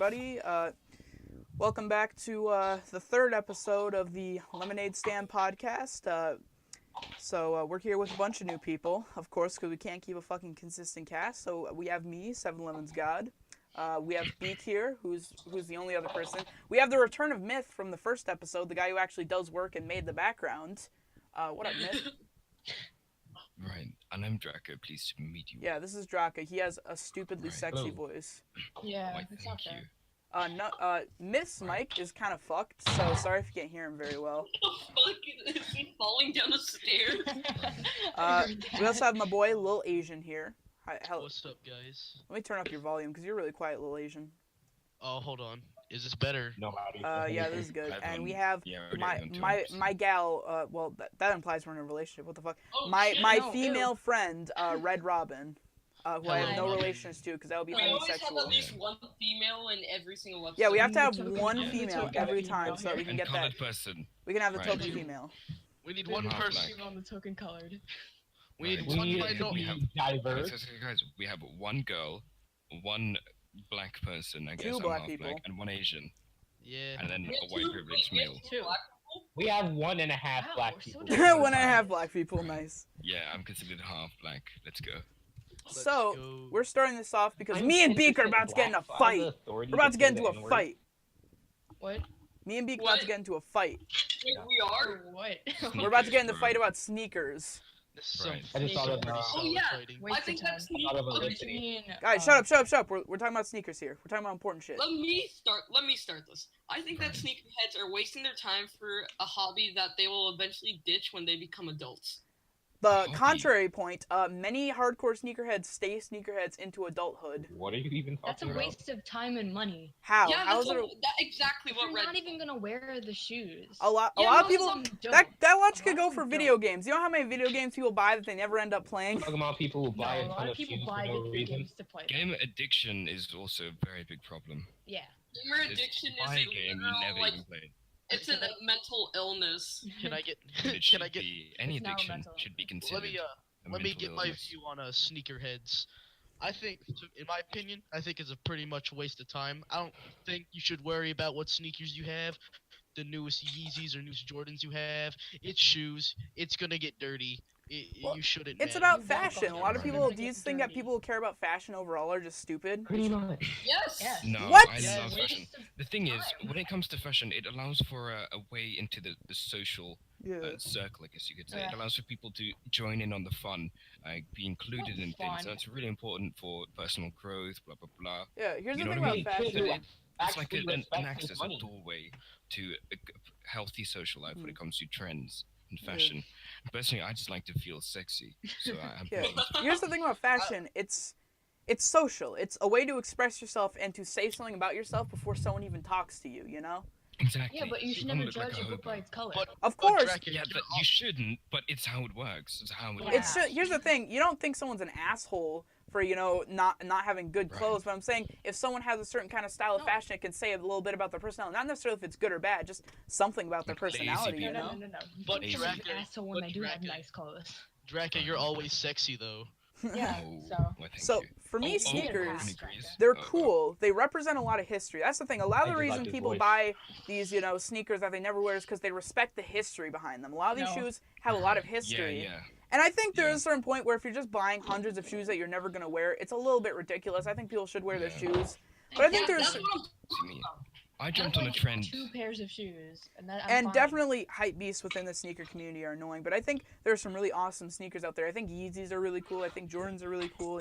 everybody. Welcome back to the third episode of the Lemonade Stand podcast. We're here with a bunch of new people, of course, because we can't keep a fucking consistent cast. So we have me, 7-Eleven's God. We have Beak here, who's the only other person. We have the return of Myth from the first episode, the guy who actually does work and made the background. What up, Myth? Right, and I'm Draco. Pleased to meet you. Yeah, this is Draco. He has a stupidly sexy voice. Yeah, Why, it's not thank bad. you. Myth's mic is kind of fucked, so sorry if you can't hear him very well. What the fuck? Is he falling down the stairs? We also have my boy, Lil Asian here. Hi, What's up, guys? Let me turn up your volume, because you're really quiet, Lil Asian. Oh, hold on. Is this better? Yeah, this is good. And we Everyone- have yeah, we're getting on my 200%. gal, well, that implies we're in a relationship. What the fuck? Oh, My shit. my No, female friend, Red Robin, who I have no Hello. relations to, because that would be We always have homosexual. at least one female in every single episode. Yeah, we have to have Token- one yeah, female token every female time, so that we here. can And get that. colored person. We can have the Right. token female. We need One one half person. black. On the token colored. We need Right. one need minority. to We have- be diverse. Guys, we have one girl, one black person, I guess. Two I'm black half people. black, and one Asian, Yeah. and then We a have white two- privileged wait, male. Two. black We have 1.5 Wow, black we're so people. diverse. 1.5 black people, nice. Yeah, I'm considered half black. Let's go. Let's So, go. we're starting this off because I'm me and Beak are 10% about to get in a black, so I have fight. the authority We're about to get say into the a N-word. fight. What? Me and Beak are What? about to get into a fight. Wait, we are? What? We're about to get into a fight about sneakers. This is some Right. I just thought of, pretty oh, solid yeah. fighting. Waste I of think time. that's neat. thought of a Let What do you me- mean? Guys, shut up. We're talking about sneakers here. We're talking about important shit. Let me start this. I think that sneakerheads are wasting their time for a hobby that they will eventually ditch when they become adults. The Hobby. contrary point, many hardcore sneakerheads stay sneakerheads into adulthood. What are you even That's a talking about? waste of time and money. How? yeah, How that's is it? exactly If what you're Red. not even gonna wear the shoes. A lot Yeah, of no, people. some That watch A could lot go of for them video games. You know how many video games people buy that they never end up playing? Talking about people who No, buy a a lot ton of of people shoes buy for no video reason. games to play. Game addiction is also a very big problem. Yeah. Gamer If addiction you is buy a a game, you literal, never like, even play it. it's a mental illness. Can I get? It Can should I get? be any It's now addiction mental. should be Let considered. me a let me mental get my illness. view on sneakerheads. I think, in my opinion, I think it's a pretty much a waste of time. I don't think you should worry about what sneakers you have, the newest Yeezys or newest Jordans you have. It's shoes. It's gonna get dirty. Well, You shouldn't. It's man. about You walk fashion. on A lot of them, people. they're Do you gonna get think that dirty. people who care about fashion overall are just stupid? Pretty much. Yes. Yes. No, What? I Yeah, love waste fashion. of The thing is, time. when it comes to fashion, it allows for a way into the social Yeah. circle, I guess you could say. Yeah. It allows for people to join in on the fun, be included in things. Fun. That's really important for personal growth, blah, blah, blah. Yeah. Here's You the know thing what I about mean? fashion. Kids It- It's like actually an respect access, his a money. doorway to a healthy social life when it comes to trends and Yeah. fashion. Personally, I just like to feel sexy, so I'm Yeah. pretty into Here's the thing about fashion. It's social. It's a way to express yourself and to say something about yourself before someone even talks to you. You know? Exactly. Yeah, but you should don't never look like judge a book hobo. by its color. But Of But course. Draken, Yeah, you're but you shouldn't. But it's how it works. It's how it Yeah. works. Here's the thing. You don't think someone's an asshole for not having good Right. clothes, but I'm saying if someone has a certain kind of style of No. fashion, it can say a little bit about their personality. Not necessarily if it's good or bad, just something about their Like lazy personality. You people. know? No. But People are an Draken- asshole when but they do have Draken- nice clothes. Draken, you're always sexy though. Yeah. Oh, So. well, thank So you. for me, Oh, sneakers. sneakers. They're Oh, oh. cool. They represent a lot of history. That's the thing. A lot of I the just reason like his people voice. buy these, sneakers that they never wear is because they respect the history behind them. A lot of these No. shoes have a lot of history. Yeah, yeah. And I think there Yeah. is a certain point where if you're just buying hundreds of shoes that you're never going to wear, it's a little bit ridiculous. I think people should wear their Yeah. shoes. But I think Yeah, there's... that's what I'm To me, I I jumped have, on a like, trend. 2 pairs of shoes, and that I'm And fine. definitely hype beasts within the sneaker community are annoying, but I think there's some really awesome sneakers out there. I think Yeezys are really cool. I think Jordans are really cool.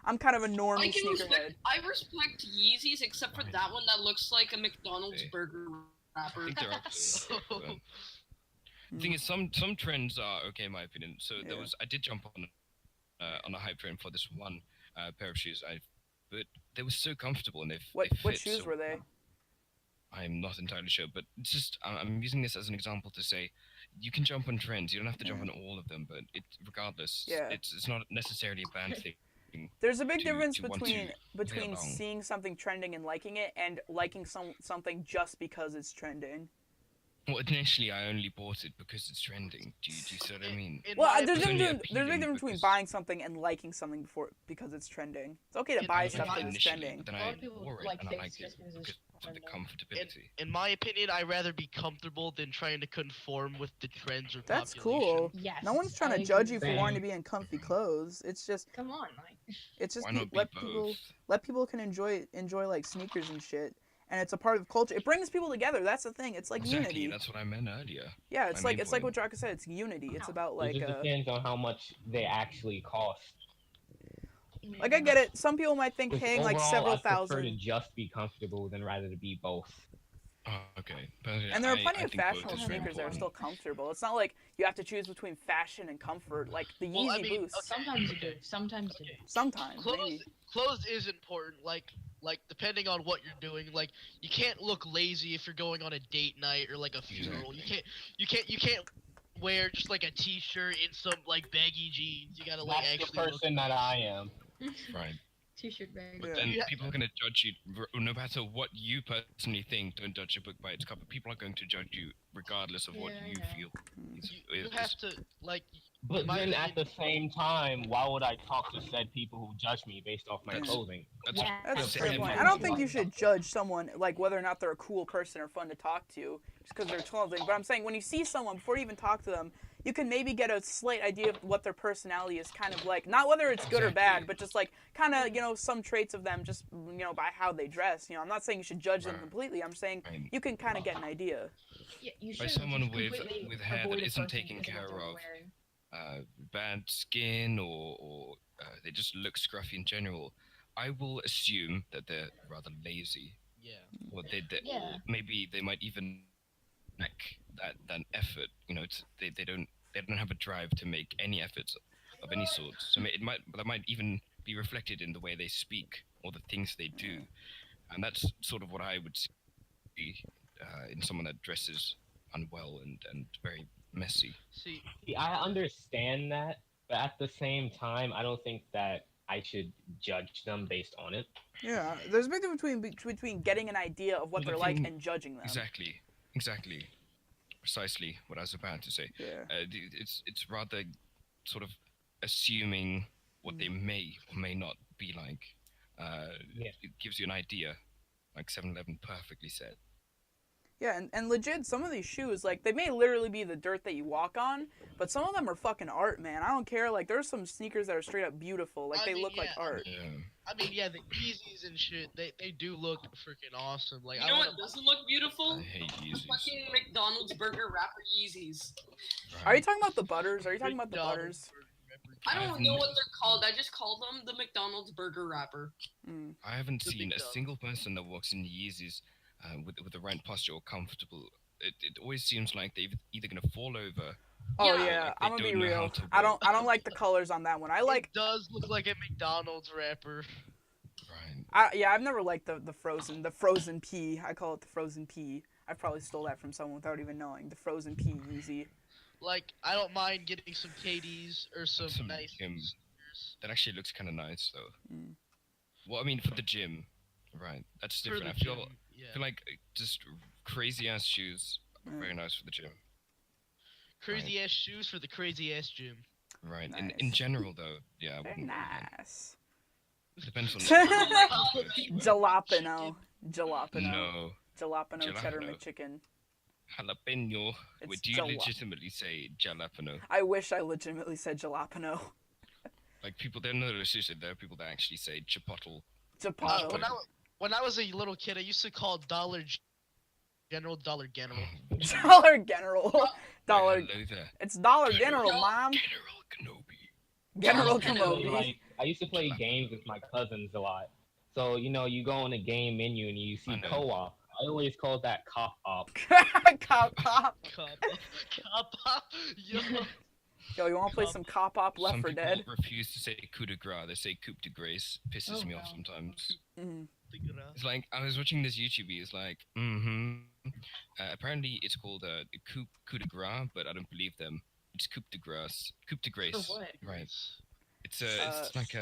I'm kind of a normie sneakerhead. I respect Yeezys except for that one that looks like a McDonald's Hey. burger I wrapper. think they're actually. The thing is, some trends are okay in my opinion. So Yeah. I did jump on a hype train for this one pair of shoes. But they were so comfortable and they What fit shoes so were they? I'm not entirely sure, but it's just I'm using this as an example to say you can jump on trends. You don't have to jump on all of them, but regardless, Yeah. it's not necessarily a bad thing. There's a big to- difference to want between to along. seeing something trending and liking it, and liking something just because it's trending. Well, initially I only bought it because it's trending. Do you see what I mean? In Well, my there's a It's only difference appealing between because buying something and liking something because it's trending. It's okay to In- buy in stuff my- because it's initially, trending. but then A lot I of people wore it like and I things liked it just because it's because of the trending. comfortability. in my opinion, I'd rather be comfortable than trying to conform with the trends or That's population. cool. Yes. No one's trying I to judge agree you with for that. wanting to be in comfy clothes. It's just Come on, like. Why not be let both? people can enjoy like sneakers and shit. And it's a part of culture. It brings people together. That's the thing. It's like Exactly, unity. that's what I meant earlier. Yeah, My it's like main it's like what point. Draka said. It's unity. It's Ow. about It like just depends on how much they actually cost. like I get it. Some people might think Which paying like overall, several I prefer to thousand. just be comfortable than rather to be both. Oh, okay, but yeah, And there are I plenty of think both fashionable is very sneakers that are important. still comfortable. It's not like you have to choose between fashion and comfort. Like the Well, I Yeezy mean, Boost. Sometimes you do. Okay. Sometimes you do. Sometimes Clothes maybe. clothes is important. Like depending on what you're doing. Like you can't look lazy if you're going on a date night or like a funeral. Exactly. You can't wear just like a t-shirt and some like baggy jeans. You gotta like That's the actually look person that I am. Right. T-shirt bag. Yeah. Then Yeah. people are going to judge you, no matter what you personally think. Don't judge a book by its cover. People are going to judge you regardless of what Yeah, I you know. feel. you have to like But my then at opinion- the same time, why would I talk to said people who judge me based off my That's- clothing? That's Yeah. That's a That's fair the point. same I don't thing. think you should judge someone like whether or not they're a cool person or fun to talk to just because they're clothing. But I'm saying when you see someone before you even talk to them, you can maybe get a slight idea of what their personality is kind of like. Not whether it's good or bad, Exactly. but just like kind of some traits of them just by how they dress. I'm not saying you should judge them Right. completely. I'm saying Right. you can kind of get an idea. Yeah, you By should someone with completely hair that avoid a isn't person taken because of what care they're of. wearing. Bad skin or they just look scruffy in general, I will assume that they're rather lazy, yeah. or Yeah. or maybe they might even lack that effort. They don't have a drive to make any efforts of any sort. So that might even be reflected in the way they speak or the things they do, and that's sort of what I would see in someone that dresses unwell and very messy. See, See, I understand that, but at the same time, I don't think that I should judge them based on it. Yeah, there's a big difference between getting an idea of what Well, the they're like thing- and judging them. Exactly, precisely what I was about to say. Yeah. It's rather sort of assuming what they may or may not be like. Yeah. It gives you an idea, like 7-Eleven perfectly said. Yeah, and legit, some of these shoes, like, they may literally be the dirt that you walk on, but some of them are fucking art, man. I don't care. Like, there's some sneakers that are straight up beautiful. Like, I they mean, look like yeah, I art. Yeah. I mean, yeah, the Yeezys and shit, they do look freaking awesome. Like, You I know wanna, what doesn't look beautiful? I hate Yeezys. Fucking McDonald's burger wrapper Yeezys. Are you talking about the butters? Are you talking about the McDonald's butters? burger I wrapper. don't know what they're called. I just call them the McDonald's burger wrapper. Mm. I haven't The seen big a dog. single person that walks in Yeezys with the right posture or comfortable. It always seems like they're either gonna fall over. Oh Yeah, yeah, like they I'm gonna be don't know how real. to I walk. don't like the colors on that one. I like It does look like a McDonald's wrapper. Right. I've never liked the frozen pea. I call it the frozen pea. I probably stole that from someone without even knowing. The frozen pea Yeezy. Like, I don't mind getting some KDs or some Some, nice um, sneakers That actually looks kind of nice though. Mm. Well, I mean for the gym, right? That's for different. the I feel gym. Yeah. like just crazy ass shoes are very nice for the gym. Crazy ass shoes for the crazy ass gym. Right. Nice. In general though, yeah. I Very wouldn't- nice. Depends on. Jalapeno. Jalapeno. No. Jalapeno cheddar Jalapeno. McChicken. Jalapeno. It's Wait, do you legitimately say jalapeno? I wish I legitimately said jalapeno. Like people, there are seriously, there are people that actually say chipotle. Chipotle. When I was a little kid, I used to call General Dollar General. Dollar General. Dollar. Wait, hello there. It's Dollar General, mom. General Kenobi. General General. Kenobi. Like, I used to play games with my cousins a lot. So, you go on a game menu and you see I know. co-op. I always call that cop-op. Cop Pop. Kappa. Yo. Yo, you want to play some Cop Op Left Some 4 people Dead? refuse to say coup de grace. They say coup de grace. Pisses Oh, me off no. sometimes. Mm. It's like I was watching this YouTube. It's like, apparently it's called coup de grace, but I don't believe them. It's coup de grace. Coup de grace. For what? Right. It's Uh, like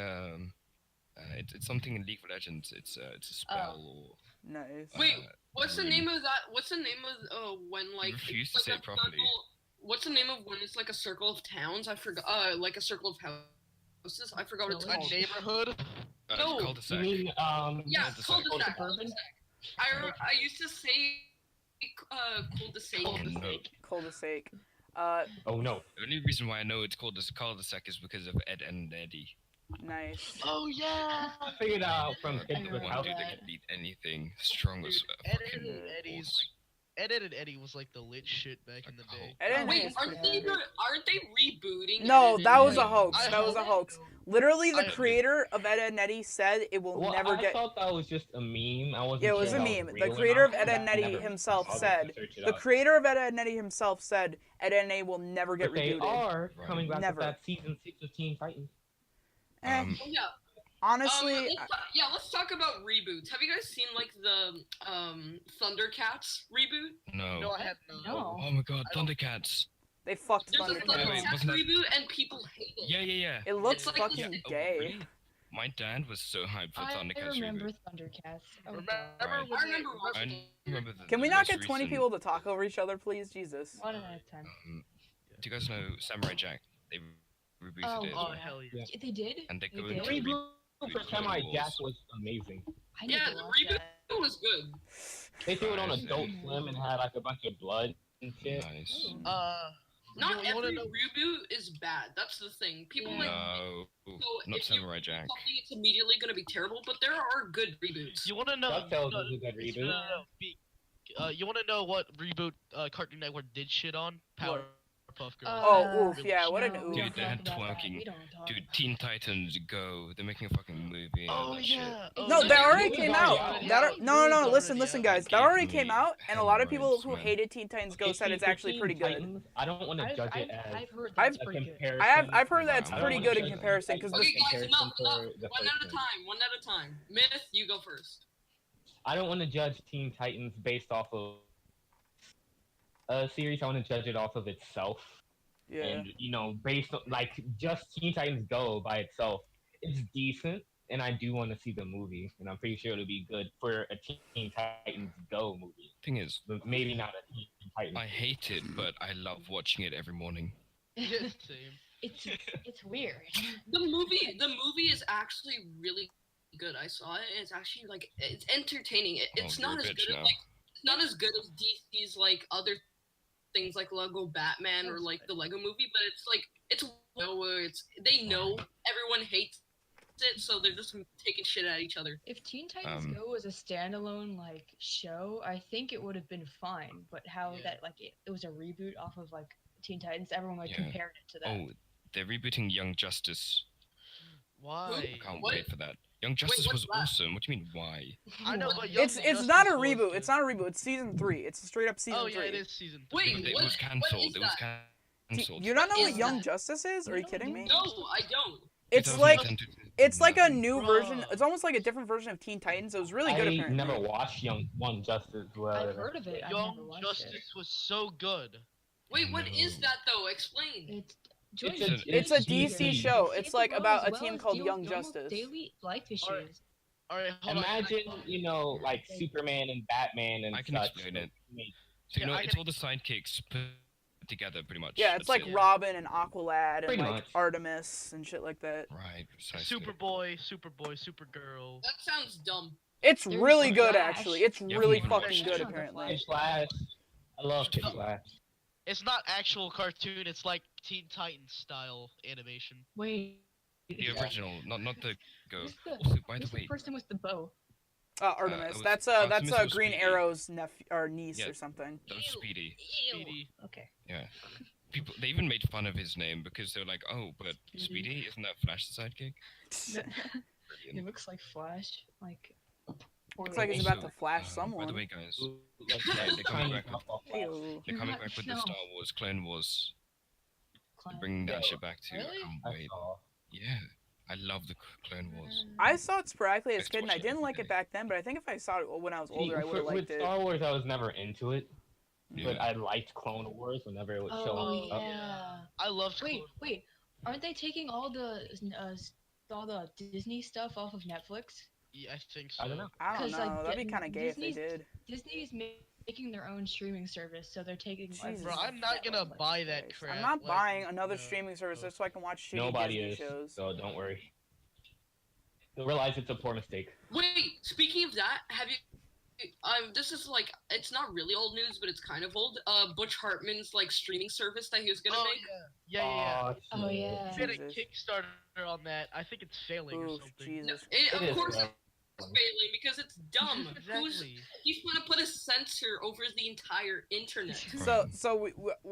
it's something in League of Legends. It's a spell or Nice. Wait, what's the Rude. name of that? What's the name of when like refuse it's to like say a it properly. circle- What's the name of when it's like a circle of towns? I forgot. Like a circle of houses. I forgot what it's Village? A called. neighborhood. No. You Cul-de-sac. mean Yeah, Cul-de-sac. cul-de-sac. Suburban? I used to say cul-de-sac. Oh no. Cul-de-sac. Oh no. The only reason why I know it's called this cul-de-sac is because of Ed and Eddie. Nice. Oh yeah. I figured out from The Kids with one House. dude that that. could beat anything strong as a Ed, fucking and Eddie's horse. Ed, Ed and Eddie was like the lit shit back in the day. Ed and Wait, Eddie's aren't pretty they good. aren't they rebooting? No, Ed, that and was a Eddie? hoax. I That was a hope- hoax. Literally, the I- creator of Ed, Ed and Eddie said it will Well, never I get. thought that was just a meme. I wasn't Yeah, it was sure a that meme. real The or creator of not, Ed, but Ed and I Eddie never himself bothered said. to search it The up. creator of Ed, Ed and Eddie himself said Ed, Ed and Eddie will never get But they rebooted. are Right. coming back Never. with that season 6 of Teen Titans. Eh, Um, Oh, yeah. honestly, Let's talk about reboots. Have you guys seen like the Thundercats reboot? no. No, I have No. Oh my god, I don't- Thundercats. they fucked There's a Wait, Thundercats. Thundercats wasn't that- reboot and people hate it. Yeah. It looks It's like fucking this- Oh, gay. really? My dad was so hyped for I Thundercats remember reboot. Thundercats. Oh, Remember Right. when I remember they, watching I it. remember the Can we the not most get 20 recent, people to talk over each other, please? Jesus. one at a time. Do you guys know Samurai Jack? They rebooted Oh, it as oh well. hell yeah. Yeah, they did? And they're They going did? to Reboot for Clone Samurai Wars. Jack was amazing. I need Yeah, to the watch reboot that. was good. They threw it on Nice. Adult Swim and had like a bunch of blood and shit. Nice. Ooh. Not you wanna every know? reboot is bad. That's the thing. People Yeah. like No, so not if you Samurai Jack. something it's immediately going to be terrible, but there are good reboots. You want to know? DuckTales no, was a good no, reboot. no, no, you want to know what reboot Cartoon Network did shit on? Powerpuff Girls. Oh, oof, Really yeah, shit. what an No, oof. we Dude, don't they talk had about that. twerking. We don't talk Dude, about Teen Titans Go. They're making a fucking movie. and Oh that shit. yeah. Oh, No, yeah. that already It was came already out. out. That no, It no, was no. Listen, already listen, out. guys. That Gave already me came out, and a lot of people hemorrhoids, who man. hated Teen Titans Go said See, it's for actually Teen pretty good. Titans, I don't want to I've, judge it I've, as I've heard I've- that's a pretty good. comparison. I've heard Nah, that's I don't pretty wanna good judge in it. comparison because Okay, this. guys, comparison enough. for the One first at a time. One at a time. Myth, you go first. I don't want to judge Teen Titans based off of a series. I want to judge it off of itself. Yeah. And based on like just Teen Titans Go by itself, it's decent, and I do want to see the movie, and I'm pretty sure it'll be good for a Teen Titans Go movie, Thing is, but maybe not a Teen Titans. I hate it, but I love watching it every morning. Yeah, same. It's weird. The movie is actually really good. I saw it. It's actually like it's entertaining. It's you're not a as bitch good as now. like it's not as good as DC's like other things like Lego Batman or like the Lego Movie, but it's they know everyone hates it, so they're just taking shit at each other. If Teen Titans Um, Go was a standalone like show, I think it would have been fine. But how Yeah. that like it was a reboot off of like Teen Titans, everyone like Yeah. compared it to that. Oh, they're rebooting Young Justice. Why? I can't What? wait for that. Young Justice what's was that? awesome. What do you mean, why? I know, but It's Young not a Justice was reboot. good. It's not a reboot. It's season 3. It's a straight up season Oh yeah, 3. it is season. Wait, three. It what- was what cancelled. is It was that? cancelled. You don't know what is Young that? Justice is? Are you No, kidding I me? don't. No, I don't. It's like 2010 it's like a 2011. new version. Bruh. It's almost like a different version of Teen Titans. It was really good. I Apparently. never watched Young Justice. I've heard of it. I've never Young watched Justice was so good. Wait, what is No. that though? Explain. it. It's a DC show. It's like about a team called Young Justice. Daily life Alright. issues. All right, hold on. Imagine, like Superman and Batman and I can such. explain it. make- So, Yeah, I it's can- all the sidekicks put together, pretty much. Yeah, it's That's like it. Robin and Aqualad and Pretty like much. Artemis and shit like that. Right, precisely. Superboy, Supergirl. That sounds dumb. It's There's really good, Flash. actually. It's Yeah, really Flash. fucking Flash. good, apparently. Kid Flash. I love Kid Flash. It's not actual cartoon. It's like Teen Titans style animation. Wait. The original, not the Go. Who's the, Also, by the who's the way, person with the bow? Artemis. was- That's Artemis was Green Speedy. Arrow's nephew or niece Yeah. or something. that was Speedy. Speedy. Okay. Yeah. People, they even made fun of his name because they're like, oh, but Speedy, isn't that Flash's sidekick? It Brilliant. looks like Flash. Like. Looks like he's Also, about to flash By someone. the way, guys, Like, they're coming back with, Ew. they're coming back with the No. Star Wars, Clone Wars. They're Clown. bringing that shit back too. I Really? can't I wait. saw. Yeah, I love the Clone Wars. I saw it sporadically as a Next kid, and I watch it didn't every like it day. back then. But I think if I saw it when I was See, older, I would have with liked it. Star Wars, I was never into it, Yeah. but I liked Clone Wars whenever it was Oh showing up. yeah. I loved. Wait, Clone- wait. Aren't they taking all the Disney stuff off of Netflix? Yeah, I think so. I don't know. I don't 'Cause, know. like, That'd be kind of gay if they did. Disney's making their own streaming service, so they're taking. Jesus. Bro, I'm not gonna buy that crap. I'm not like, buying another no. streaming service just so I can watch shitty Nobody Disney is, shows. so don't worry. You'll realize it's a poor mistake. Wait, speaking of that, have you? This is like it's not really old news, but it's kind of old. Butch Hartman's like streaming service that he was gonna Oh make. yeah. Oh, yeah. He had a Jesus. Kickstarter on that. I think it's failing or Oof, something. No, Jesus. of It is, course bro. it's failing because it's dumb. Exactly. He's gonna put a censor over the entire internet. So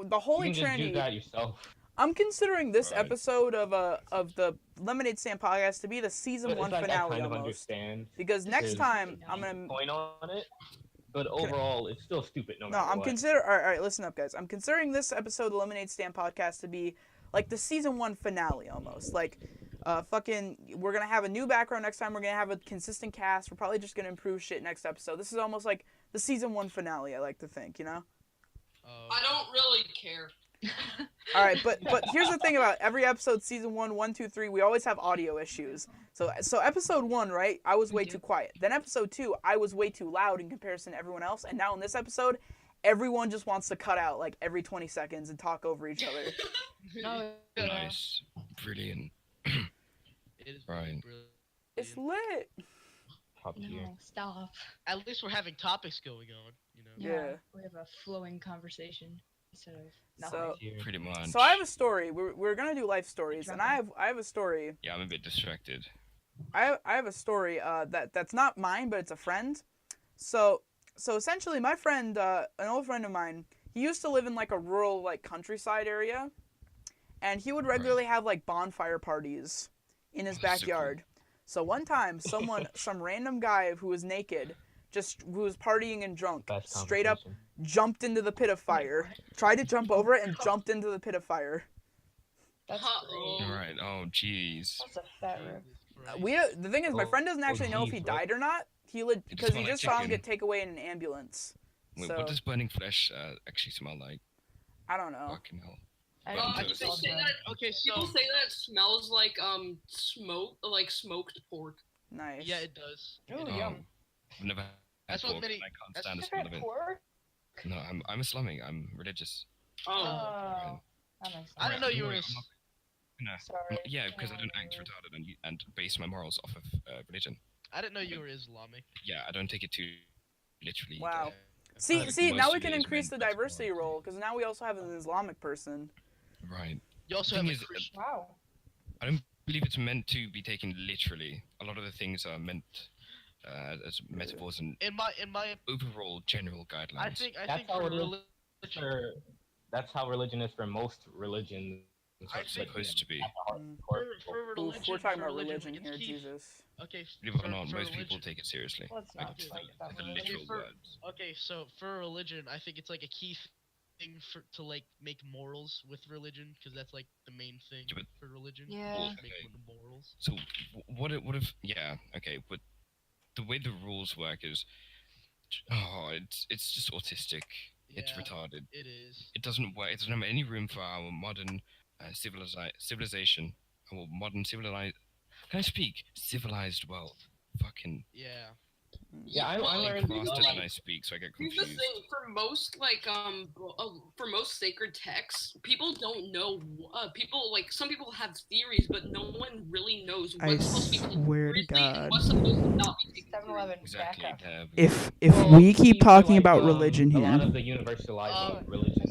the Holy You can just do Trinity. that yourself. I'm considering this Right. episode of the Lemonade Stand podcast to be the season But 1 it's like, I finale kind of almost. understand Because next his time I'm gonna. point on it, but overall, it's still stupid no No, matter I'm what. all right, listen up, guys. I'm considering this episode of the Lemonade Stand podcast to be like the season 1 finale almost. Like, we're gonna have a new background next time. We're gonna have a consistent cast. We're probably just gonna improve shit next episode. This is almost like the season 1 finale. I like to think, you know. I don't really care. All right, but here's the thing about every episode, season 1, 2, 3, we always have audio issues. So episode 1, right? I was way too quiet. Then episode 2, I was way too loud in comparison to everyone else. And now in this episode, everyone just wants to cut out like every 20 seconds and talk over each other. Oh, yeah. Nice, brilliant. It is Right. brilliant. It's lit. Top tier. No, stop. At least we're having topics going on. You know. Yeah. We have a flowing conversation instead of So- nothing. Tier. Pretty much. So I have a story. We're gonna do life stories, and I have a story. Yeah, I'm a bit distracted. I have a story that's not mine, but it's a friend. So essentially, my friend, an old friend of mine, he used to live in like a rural like countryside area, and he would regularly have like bonfire parties in his Oh, that's so backyard. So one time, some random guy who was naked, who was partying and drunk, Best straight up conversation. jumped into the pit of fire, tried to jump over it, and jumped into the pit of fire. That's Uh-oh. great. Alright, oh jeez. That's a fat rip. The thing is, my friend doesn't actually know if he geez, what? died or not. Because he smell like just saw him chicken. get taken away in an ambulance. Wait, So what does burning flesh actually smell like? I don't know. Fucking hell. I Well, don't I think just it's all say done. that- Okay, People so say that it smells like smoked pork. Nice. yeah, it does. Ooh, Oh, yum. I've never had That's what pork, many- and I can't that's stand the You've smell had of it. pork? No, I'm Islamic. I'm religious. Oh, Oh, that makes I didn't know you were. I'm not gonna- Sorry. Yeah, because I don't act retarded and base my morals off of religion. I didn't know you were Islamic. Yeah, I don't take it too literally. Wow. Yeah. See, Like, now most we of can it is increase the meant for diversity exploring. role because now we also have an Islamic person. Right. You also Thing have a is, Christian. Wow. I don't believe it's meant to be taken literally. A lot of the things are meant as metaphors and In my, overall general guidelines. I That's think how for it is. religion, That's how religion is for most religions. It's I not think- supposed to be. for Oof, religion, we're talking for about religion like, here, it's key- Jesus. Okay, Believe it or for- not, for most people religion- take it seriously. Let's Like, not it's talk like about the religion. literal For- words. Okay, so for religion, I think it's like a key thing to like make morals with religion because that's like the main thing Yeah, but- for religion. Yeah. is make Okay. the morals. So what if yeah, okay, but the way the rules work is it's just autistic. It's Yeah, retarded. It is. It doesn't work. It doesn't have any room for our modern civilization. Our modern civilized. Can I speak? Civilized world. Fucking. Yeah. Yeah, I Well, learned. faster like- than I speak, so I get here's the confused. thing: for most for most sacred texts, people don't know. Some people have theories, but no one really knows I what's supposed to be taken swear to seriously and God. what's supposed to not be taken 7-Eleven, Exactly. back up. If Well, we keep I feel talking like, about religion a lot here, of the universalizing religion.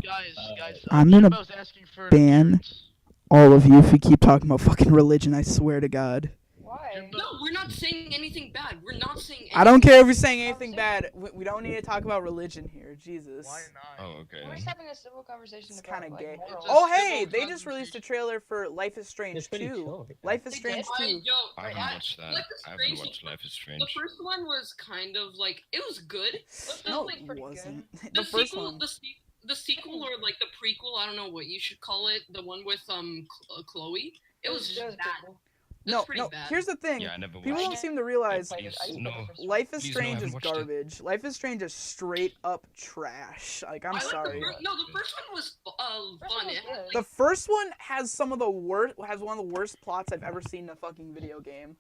Guys, I'm gonna Jimbo's asking for ban- interference. all of you, if we keep talking about fucking religion, I swear to God. Why? Jimbo- No, we're not saying anything bad. We're not saying. Anything. I don't care if you're saying anything bad. We don't need to talk about religion here. Jesus. Why not? Oh, okay. We're just having a civil conversation It's about kinda like, gay. morals. It's a Oh, hey, civil they just released a trailer for Life is Strange It's pretty 2. chill. Life is They Strange did? 2. I haven't watched that. Life is I haven't Strange- watched Life is Strange. The first one was kind of like it was good. But No, like, it pretty wasn't. the The first sequel, one. the sequel or like the prequel, I don't know what you should call it. The one with Chloe. It was just That bad. cool. It was No, pretty no. bad. Here's the thing. Yeah, I never watched People it. don't seem to realize I played it. I no. played the first one. Life is Please, no, I Strange haven't is watched it. garbage. Life is Strange is straight up trash. Like, I'm I like sorry. the first one was First fun. one was It had, good. like, The first one has one of the worst plots I've ever seen in a fucking video game.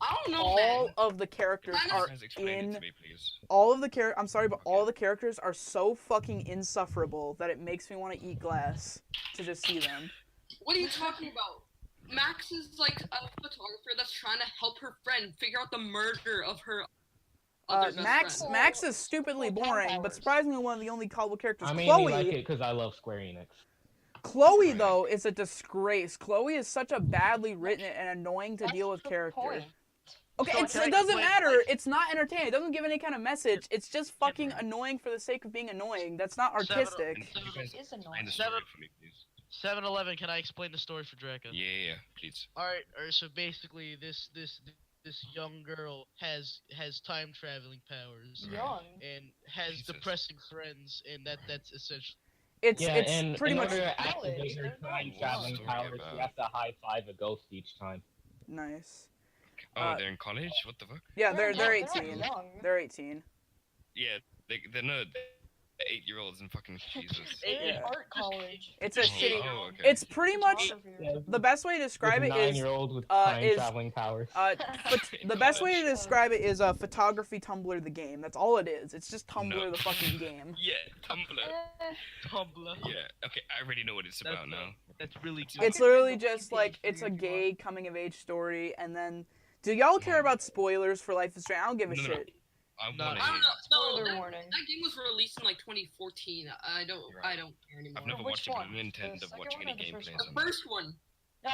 I don't know, all man. of the characters Kinda- are Guys, explain it in to me, please. all of the I'm sorry, but all the characters are so fucking insufferable that it makes me want to eat glass to just see them. What are you talking about? Max is like a photographer that's trying to help her friend figure out the murder of her other best Max friend. Max is stupidly Full-time boring, but powers. surprisingly one of the only colorful characters. I mainly Chloe, like it because I love Square Enix. Chloe Right. though is a disgrace. Chloe is such a badly written and annoying to That's deal with the character. point. Okay, So it can I doesn't explain, matter. like- It's not entertaining. It doesn't give any kind of message. It's just fucking annoying for the sake of being annoying. That's not Seven- artistic. And can you guys It is explain annoying. the story Seven- for me, please? 7-Eleven, can I explain the story for Draco? Yeah, please. Alright, so basically this young girl has time traveling powers Young. and has Jesus. depressing friends, and that's essentially It's Yeah, it's and pretty in much order to College, activate her they're not time young. traveling Story powers, about- she has to high five a ghost each time. nice. Oh, they're in college? What the fuck? Yeah, they're not 18. young. They're 18. Yeah, they're not 8-year-olds in fucking Jesus. They're in Yeah. art college. It's a Oh, shitty. oh, okay. It's pretty much Photography. the best way to describe With it a is 9-year-old with uh, time is, traveling powers. the best way to describe it is photography Tumblr the game. That's all it is. It's just Tumblr No. the fucking game. Yeah, Tumblr. Eh, Tumblr. Yeah, okay, I already know what it's That's about now. That's really good. It's could read literally the just Wiki like page for it's you a if you gay coming of age story, and then do y'all care about spoilers for Life is Strange? I don't give a No. shit. I No, want to I hear. don't know. No, Spoiler that, warning. that game was released in like 2014. I don't Right. care anymore. I've never Which watched it, but one? I intend The of second watching one any or the first gameplays. one? on The that. first one.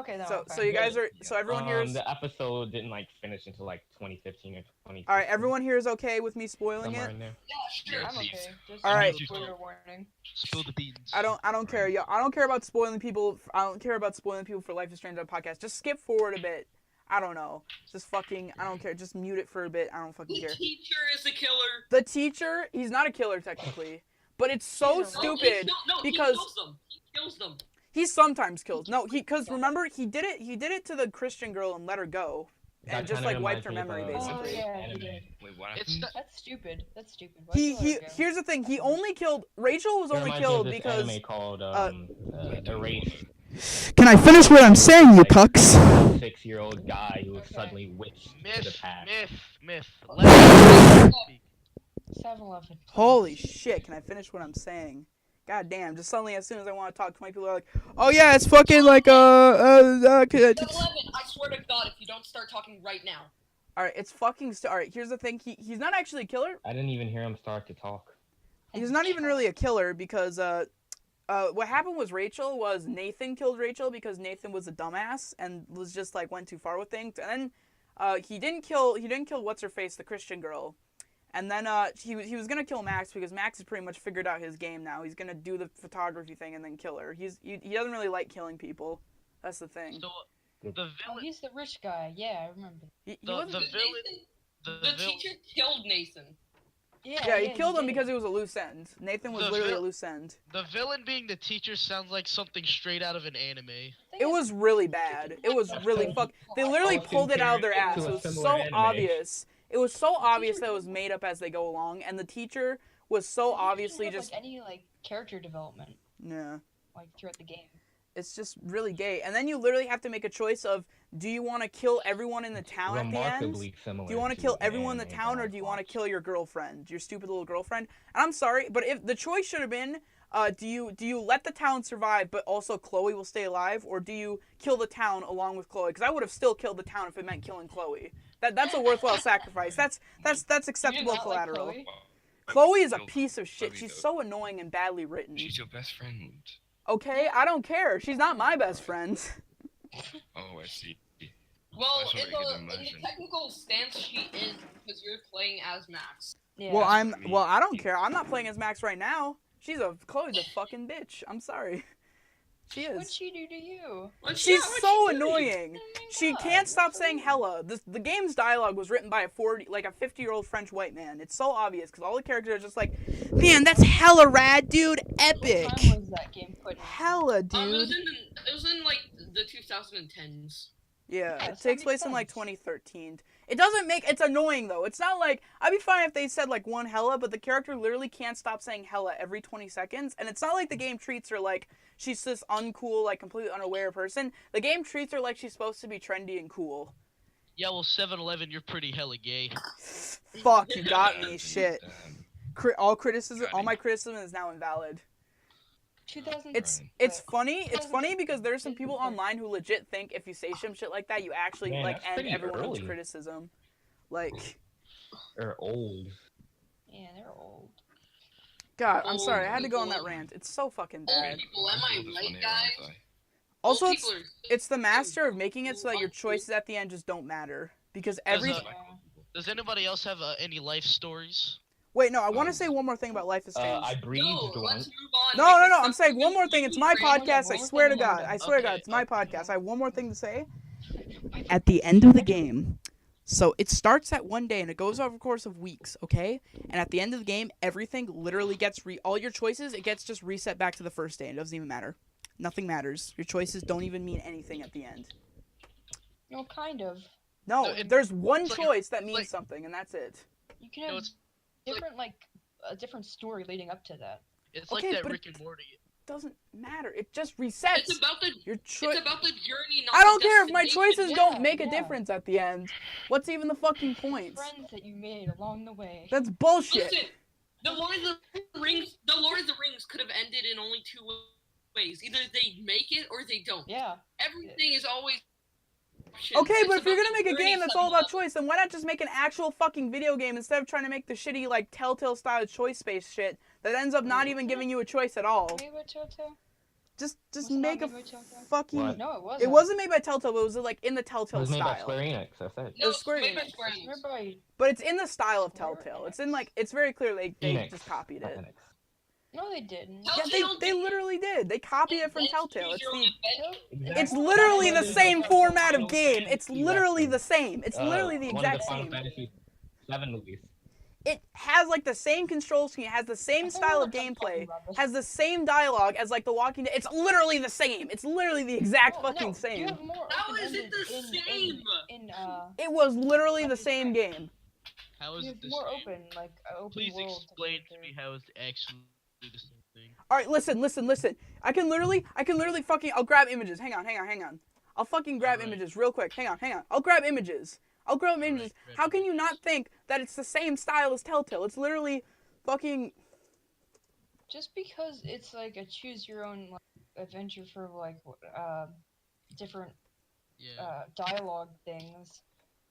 Okay, no. So okay. so you guys are so everyone here is The episode didn't like finish until like 2015 or 2016. all right. Everyone here is okay with me spoiling somewhere it. in there. Yeah, sure. Yeah, I'm please. okay. Just All right. spoiler warning. Spill the beans. I don't care. Yeah, I don't care about spoiling people. I don't care about spoiling people for Life is Strange on podcast. Just skip forward a bit. I don't know. Just fucking. I don't care. Just mute it for a bit. I don't fucking The care. teacher is the killer. The teacher, he's not a killer technically, but it's so He's a No, stupid. because- he kills them. He kills them. He sometimes kills. No, because remember he did it to the Christian girl and let her go, and That just kinda like wiped her reminds me memory of, Oh, basically. yeah, he anime. did. Wait, what It's happened? not- That's stupid. That's stupid. Why'd He you let her go? here's the thing. He only killed Rachel was It only reminds me of killed this because. anime called I don't Erased. Can I finish what I'm saying, you cucks? 6-year-old guy who was suddenly witched to the Myth, past. myth. Let me speak. 7-Eleven. Holy shit! Can I finish what I'm saying? God damn! Just suddenly, as soon as I want to talk, 20 people are like, "Oh yeah, it's fucking like At 11, I swear to God, if you don't start talking right now. All right, it's fucking. All right, here's the thing. He's not actually a killer. I didn't even hear him start to talk. He's not even really a killer because what happened was Nathan killed Rachel because Nathan was a dumbass and was just like went too far with things. And then he didn't kill what's her face, the Christian girl. And then he was gonna kill Max because Max has pretty much figured out his game now. He's gonna do the photography thing and then kill her. He doesn't really like killing people. That's the thing. So the Oh, villain, he's the rich guy. Yeah, I remember. He the wasn't- villain, The the villain. teacher killed Nathan. yeah, he killed him did. because it was a loose end. Nathan was The literally a vil- loose end. The villain being the teacher sounds like something straight out of an anime. It was really bad. It was really fuck. They literally pulled it out of their ass. It was so obvious. It was so obvious that it was made up as they go along, and the teacher was so obviously have, just like, any like character development yeah. like throughout the game. It's just really gay. And then you literally have to make a choice of do you want to kill everyone in the town at the end? Remarkably similar. Do you want to kill everyone in the town, or do you want to kill your girlfriend, your stupid little girlfriend? And I'm sorry, but if the choice should have been, do you let the town survive, but also Chloe will stay alive, or do you kill the town along with Chloe? Because I would have still killed the town if it meant killing Chloe. That's a worthwhile sacrifice. That's acceptable not like collateral. Chloe? Chloe is a Kill piece of shit. Chloe, She's though. so annoying and badly written. She's your best friend. Okay, I don't care. She's not my best friend. Oh, I see. Well, That's what in I could the imagine. technical stance, she is because you're playing as Max. Yeah. Well, That's what I don't care. I'm not playing as Max right now. Chloe's a fucking bitch. I'm sorry. She What'd is. she do to you? She's What'd so she do? annoying. She can't stop saying hella. The game's dialogue was written by a 50-year-old French white man. It's so obvious because all the characters are just like, man, that's hella rad, dude. Epic. What time was that game put in? Hella, It dude. was in like the 2010s. Yeah, Yeah, it so takes it place makes in like sense. 2013. It doesn't make. It's annoying though. It's not like I'd be fine if they said like one hella, but the character literally can't stop saying hella every 20 seconds, and it's not like the game treats her like she's this uncool, like completely unaware person. The game treats her like she's supposed to be trendy and cool. Yeah, well, 7-Eleven, you're pretty hella gay. Fuck, you got me. Damn, Shit. damn. All criticism, Got all him. my criticism is now invalid. 2000. It's Right. it's funny. It's funny because there's some people online who legit think if you say some shit like that, you actually Man, like that's end pretty everyone's early. criticism. Like, Or old. Yeah, they're old. God, I'm sorry, I had to Old go on that people. rant. It's so fucking Old bad. people, am I Old is right, funny, guys? aren't I? Also, Old it's people are it's the master of making it so that your choices at the end just don't matter because every. Does, Does anybody else have any life stories? Wait, no, I want to say one more thing about Life is Strange. I breathed No, once. let's move on. No, because I'm some saying one people more thing. It's use my random- podcast. I more swear to thing, more God. thing. I swear to God, Okay, it's my okay. podcast. I have one more thing to say. At the end of the game, so it starts at one day and it goes over a course of weeks, okay? And at the end of the game, everything literally gets all your choices, it gets just reset back to the first day. It doesn't even matter. Nothing matters. Your choices don't even mean anything at the end. No, kind of. No, No, there's one it's like- choice that means like- something, and that's it. You can No, have it's different a different story leading up to that. It's Okay, like that but Rick and Morty. Doesn't matter. It just resets. It's about the Your it's choice. about the journey, not I don't the care if my destination. choices Yeah, don't make a yeah. difference at the end. What's even the fucking point? Friends that you made along the way. That's bullshit. Listen, the Lord of the Rings could have ended in only two ways. Either they make it or they don't. Yeah. Everything is always Okay, It's but if you're about gonna the make a journey game that's all some about level. choice, then why not just make an actual fucking video game instead of trying to make the shitty like Telltale style choice-based shit that ends up not even giving you a choice at all? Made by Telltale? Just Was it make a not made by Telltale? fucking. What? No, it wasn't. It wasn't made by Telltale, but it was like in the It Telltale was made by style. Square Enix, that's it. No, It's Square made by Enix. Square It's Enix. made by. But it's in the style of Square Telltale. Enix. It's in like it's very clear they Enix, just copied not it. Enix. No, they didn't. Tell- Yeah, Telltale they didn't- literally did. They copied it from Then Telltale. choose It's your own the adventure. Exactly. It's literally the That's same the format of Final game. It's Fantasy literally the reference. same. It's literally the One of exact the Final same. Fantasy 7 movies. It has like the same control scheme, it has the same I thought style we of were talking gameplay, about this. has the same dialogue as like The Walking Dead. It's literally the same. It's literally the exact No, fucking no, same. You have more How is it open-ended the same? It was literally the Life is same Strange. game. How is You it have the more same? open, like open Please world. explain to me how it's actually the same thing. All right, listen. I can literally fucking. I'll grab images. Hang on. I'll fucking grab Alright. images real quick. Hang on. I'll grab images. Alright, Images. grab How can you images. not think that it's the same style as Telltale? It's literally fucking. Just because it's like a choose your own like, adventure for like different Yeah. dialogue things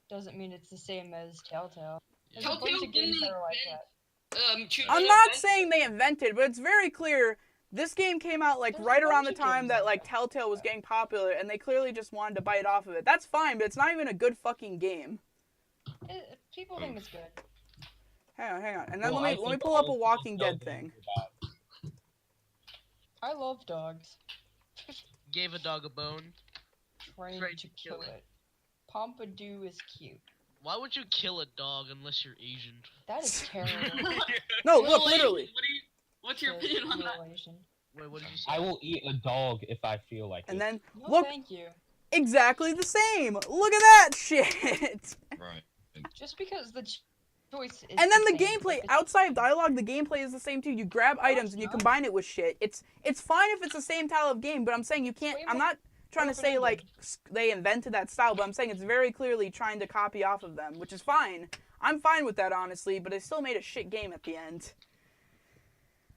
doesn't mean it's the same as Telltale. There's a Telltale bunch of games didn't that are like invent- that. Choose I'm your not adventure. saying they invented, but it's very clear. This game came out like There's a right around bunch the of time games that like like that. Telltale was getting popular, and they clearly just wanted to bite off of it. That's fine, but it's not even a good fucking game. People think it's good. Hang on, and then Well, let I me think pull up a all Walking Telltale Dead thing. games are bad. I love dogs. Gave a dog a bone. Trained Trained to to kill kill it. Pompadour is cute. Why would you kill a dog unless you're Asian? That is terrible. No, look, Mutilation. literally. What's your It's opinion on that? mutilation. Wait, what did you say? I will eat a dog if I feel like And it. then No, look, thank you. exactly the same. Look at that shit. Right. Just because the choice is And then the same, gameplay, like, it's- outside of dialogue, the gameplay is the same too. You grab items and you not. combine it with shit. It's fine if it's the same style of game, but I'm saying you can't. way I'm more not trying to say like they invented that style, but I'm saying it's very clearly trying to copy off of them, which is fine. I'm fine with that honestly, but they still made a shit game at the end.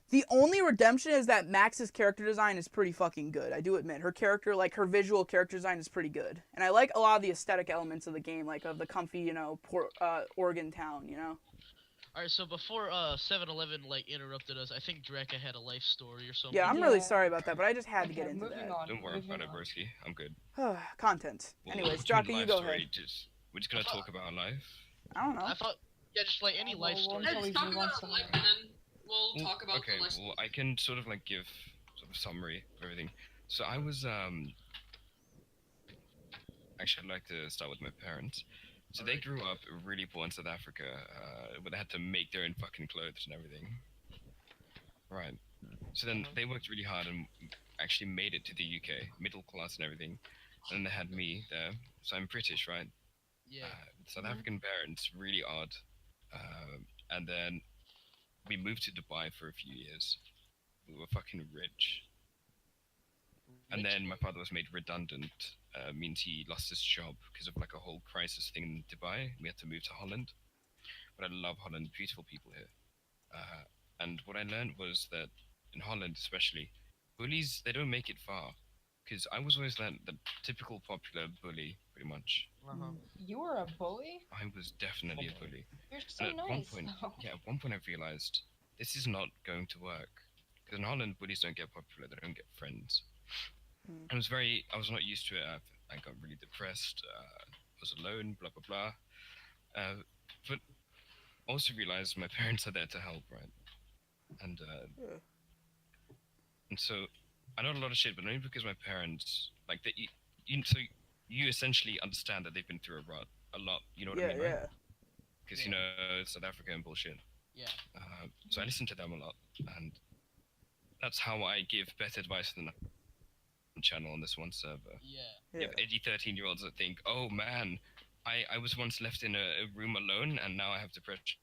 The only redemption is that Max's character design is pretty fucking good. I do admit her character, like her visual character design, is pretty good, and I like a lot of the aesthetic elements of the game, like of the comfy, Oregon town, Alright, so before 7-Eleven like interrupted us, I think Drekka had a life story or something. Yeah, I'm really Yeah. sorry about that, but I just had to get Okay, into moving that. on. Don't worry moving about it, on. Broski. I'm good. Content. Well, Anyways, between Jockey, you life go story, ahead. we're just gonna talk about life. I don't know. I thought, yeah, just like any life Well, story. until Let's we talk move on about somewhere. life and then we'll talk about Okay, the life. well, I can sort of like give sort of a summary of everything. So I was actually, I'd like to start with my parents. So they grew up really poor in South Africa, where they had to make their own fucking clothes and everything. Right. So then they worked really hard and actually made it to the UK, middle class and everything. And then they had me there. So I'm British, right? Yeah. South African parents, really odd. And then we moved to Dubai for a few years. We were fucking rich. And then my father was made redundant. Means he lost his job because of like a whole crisis thing in Dubai. We had to move to Holland. But I love Holland. Beautiful people here. And what I learned was that in Holland, especially, bullies they don't make it far. Because I was always that typical popular bully, pretty much. You were a bully? I was definitely a bully. You're so And at nice. one point, though. yeah, at one point I realized this is not going to work. Because in Holland, bullies don't get popular; they don't get friends. Mm. I was not used to it. I got really depressed. I was alone. Blah blah blah. But also realized my parents are there to help, right? And Yeah. and so I know a lot of shit, but only because my parents like that. So you essentially understand that they've been through a lot. You know what I Yeah, mean, right? yeah. Because South Africa and bullshit. Yeah. So I listen to them a lot, and that's how I give better advice than the channel on this one server. Yeah. You Yeah. have edgy 13-year-olds that think, oh man, I was once left in a room alone and now I have depression.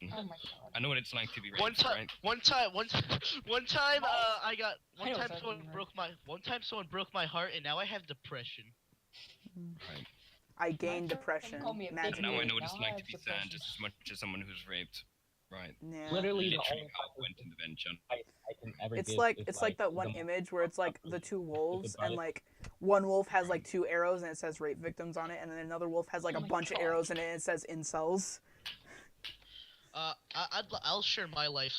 Oh my god. I know what it's like to be raped, One time, right? one time, one time, I got I know time exactly someone what you broke my broke my heart, and now I have depression. Right. I My gained friend depression. called me a Imagine big And now I it. know what it's Now I like have to be sad depression. just as much as someone who's raped. Right. Yeah. Literally, the Literally only how it went in the bench. advice I can ever It's give like is it's like that one the image where it's like the two wolves and advice. like one wolf has like 2 arrows and it says rape victims on it, and then another wolf has like Oh a my bunch of God. arrows in it and it says incels. I'll share my life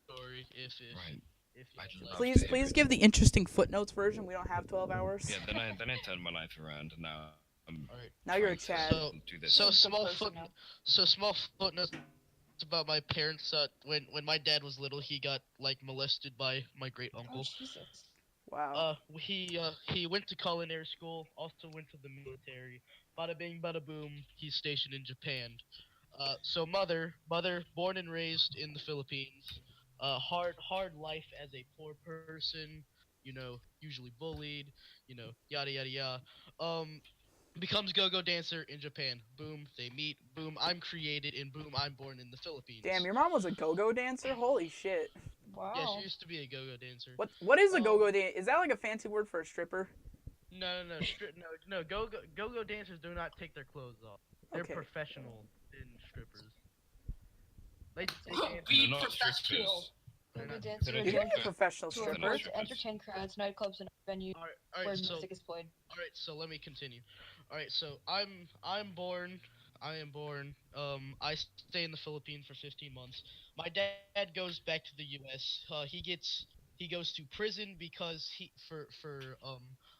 story if Right. if I'd you'd love like. Please, to. please give the interesting footnotes version. We don't have 12 hours. Yeah, then I turned my life around and now I'm Alright. Now you're a trying Chad. to So- do this. So Good small person foot, now. so small footnotes about my parents. When my dad was little, he got like molested by my great Oh uncle. Jesus. Wow. He went to culinary school, also went to the military. Bada bing, bada boom. He's stationed in Japan. So mother, born and raised in the Philippines. Hard life as a poor person. Usually bullied. Yada yada yada. Becomes go-go dancer in Japan. Boom, they meet. Boom, I'm created, and boom, I'm born in the Philippines. Damn, your mom was a go-go dancer? Holy shit. Wow. Yeah, she used to be a go-go dancer. What is a go-go dance? Is that like a fancy word for a stripper? No. Go-go dancers do not take their clothes off. They're Okay. professional in strippers. They dance. Be They're not professional. strippers. They're Go-go not- dancer they're You to can be a professional They're not stripper. strippers. entertain crowds, nightclubs, and venues All where right, so music is played. let me continue. All right, so I'm born. I am born. I stay in the Philippines for 15 months. My dad goes back to the U.S. He goes to prison because for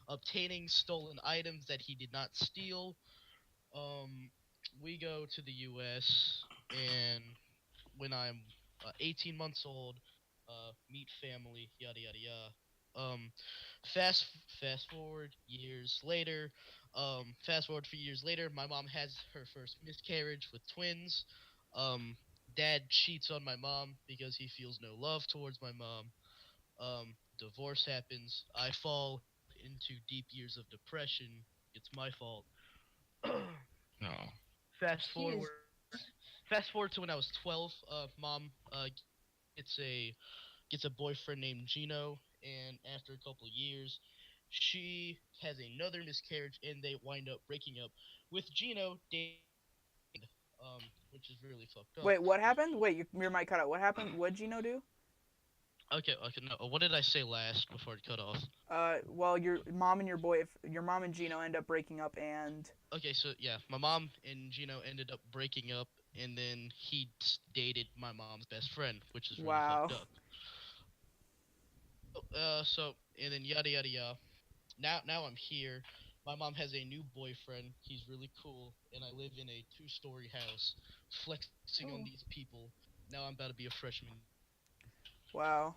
obtaining stolen items that he did not steal. We go to the U.S. and when I'm 18 months old, meet family, yada yada yada. Fast forward years later. Fast forward 3 years later, my mom has her first miscarriage with twins. Dad cheats on my mom because he feels no love towards my mom. Divorce happens. I fall into deep years of depression. It's my fault. No. Fast Jeez. forward. Fast forward to when I was 12. Mom gets a boyfriend named Gino, and after a couple years, she has another miscarriage, and they wind up breaking up with Gino. Which is really fucked up. Wait, what happened? Wait, your mic cut out. What happened? What'd Gino do? Okay. No, what did I say last before it cut off? Well, your mom and Gino end up breaking up, and Okay, so yeah, my mom and Gino ended up breaking up, and then he dated my mom's best friend, which is really Wow. fucked up. So and then yada yada yada. Now I'm here. My mom has a new boyfriend. He's really cool, and I live in a 2-story house, flexing on Ooh. these people. Now I'm about to be a freshman. wow,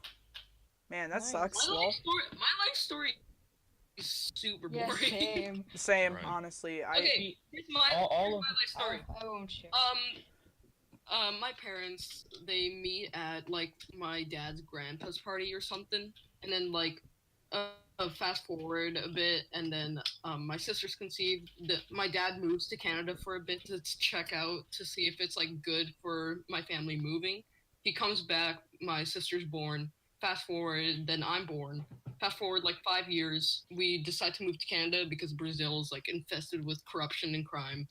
man, that Nice. sucks. My Well, life story is super Yeah, boring. same. same, Right. honestly. Okay, here's all of my life story. I won't share. My parents, they meet at like my dad's grandpa's party or something, and then like fast forward a bit, and then my sister's conceived. My dad moves to Canada for a bit to check out to see if it's like good for my family moving. He comes back, my sister's born. Fast forward, then I'm born, fast forward like 5 years, we decide to move to Canada because Brazil is like infested with corruption and crime.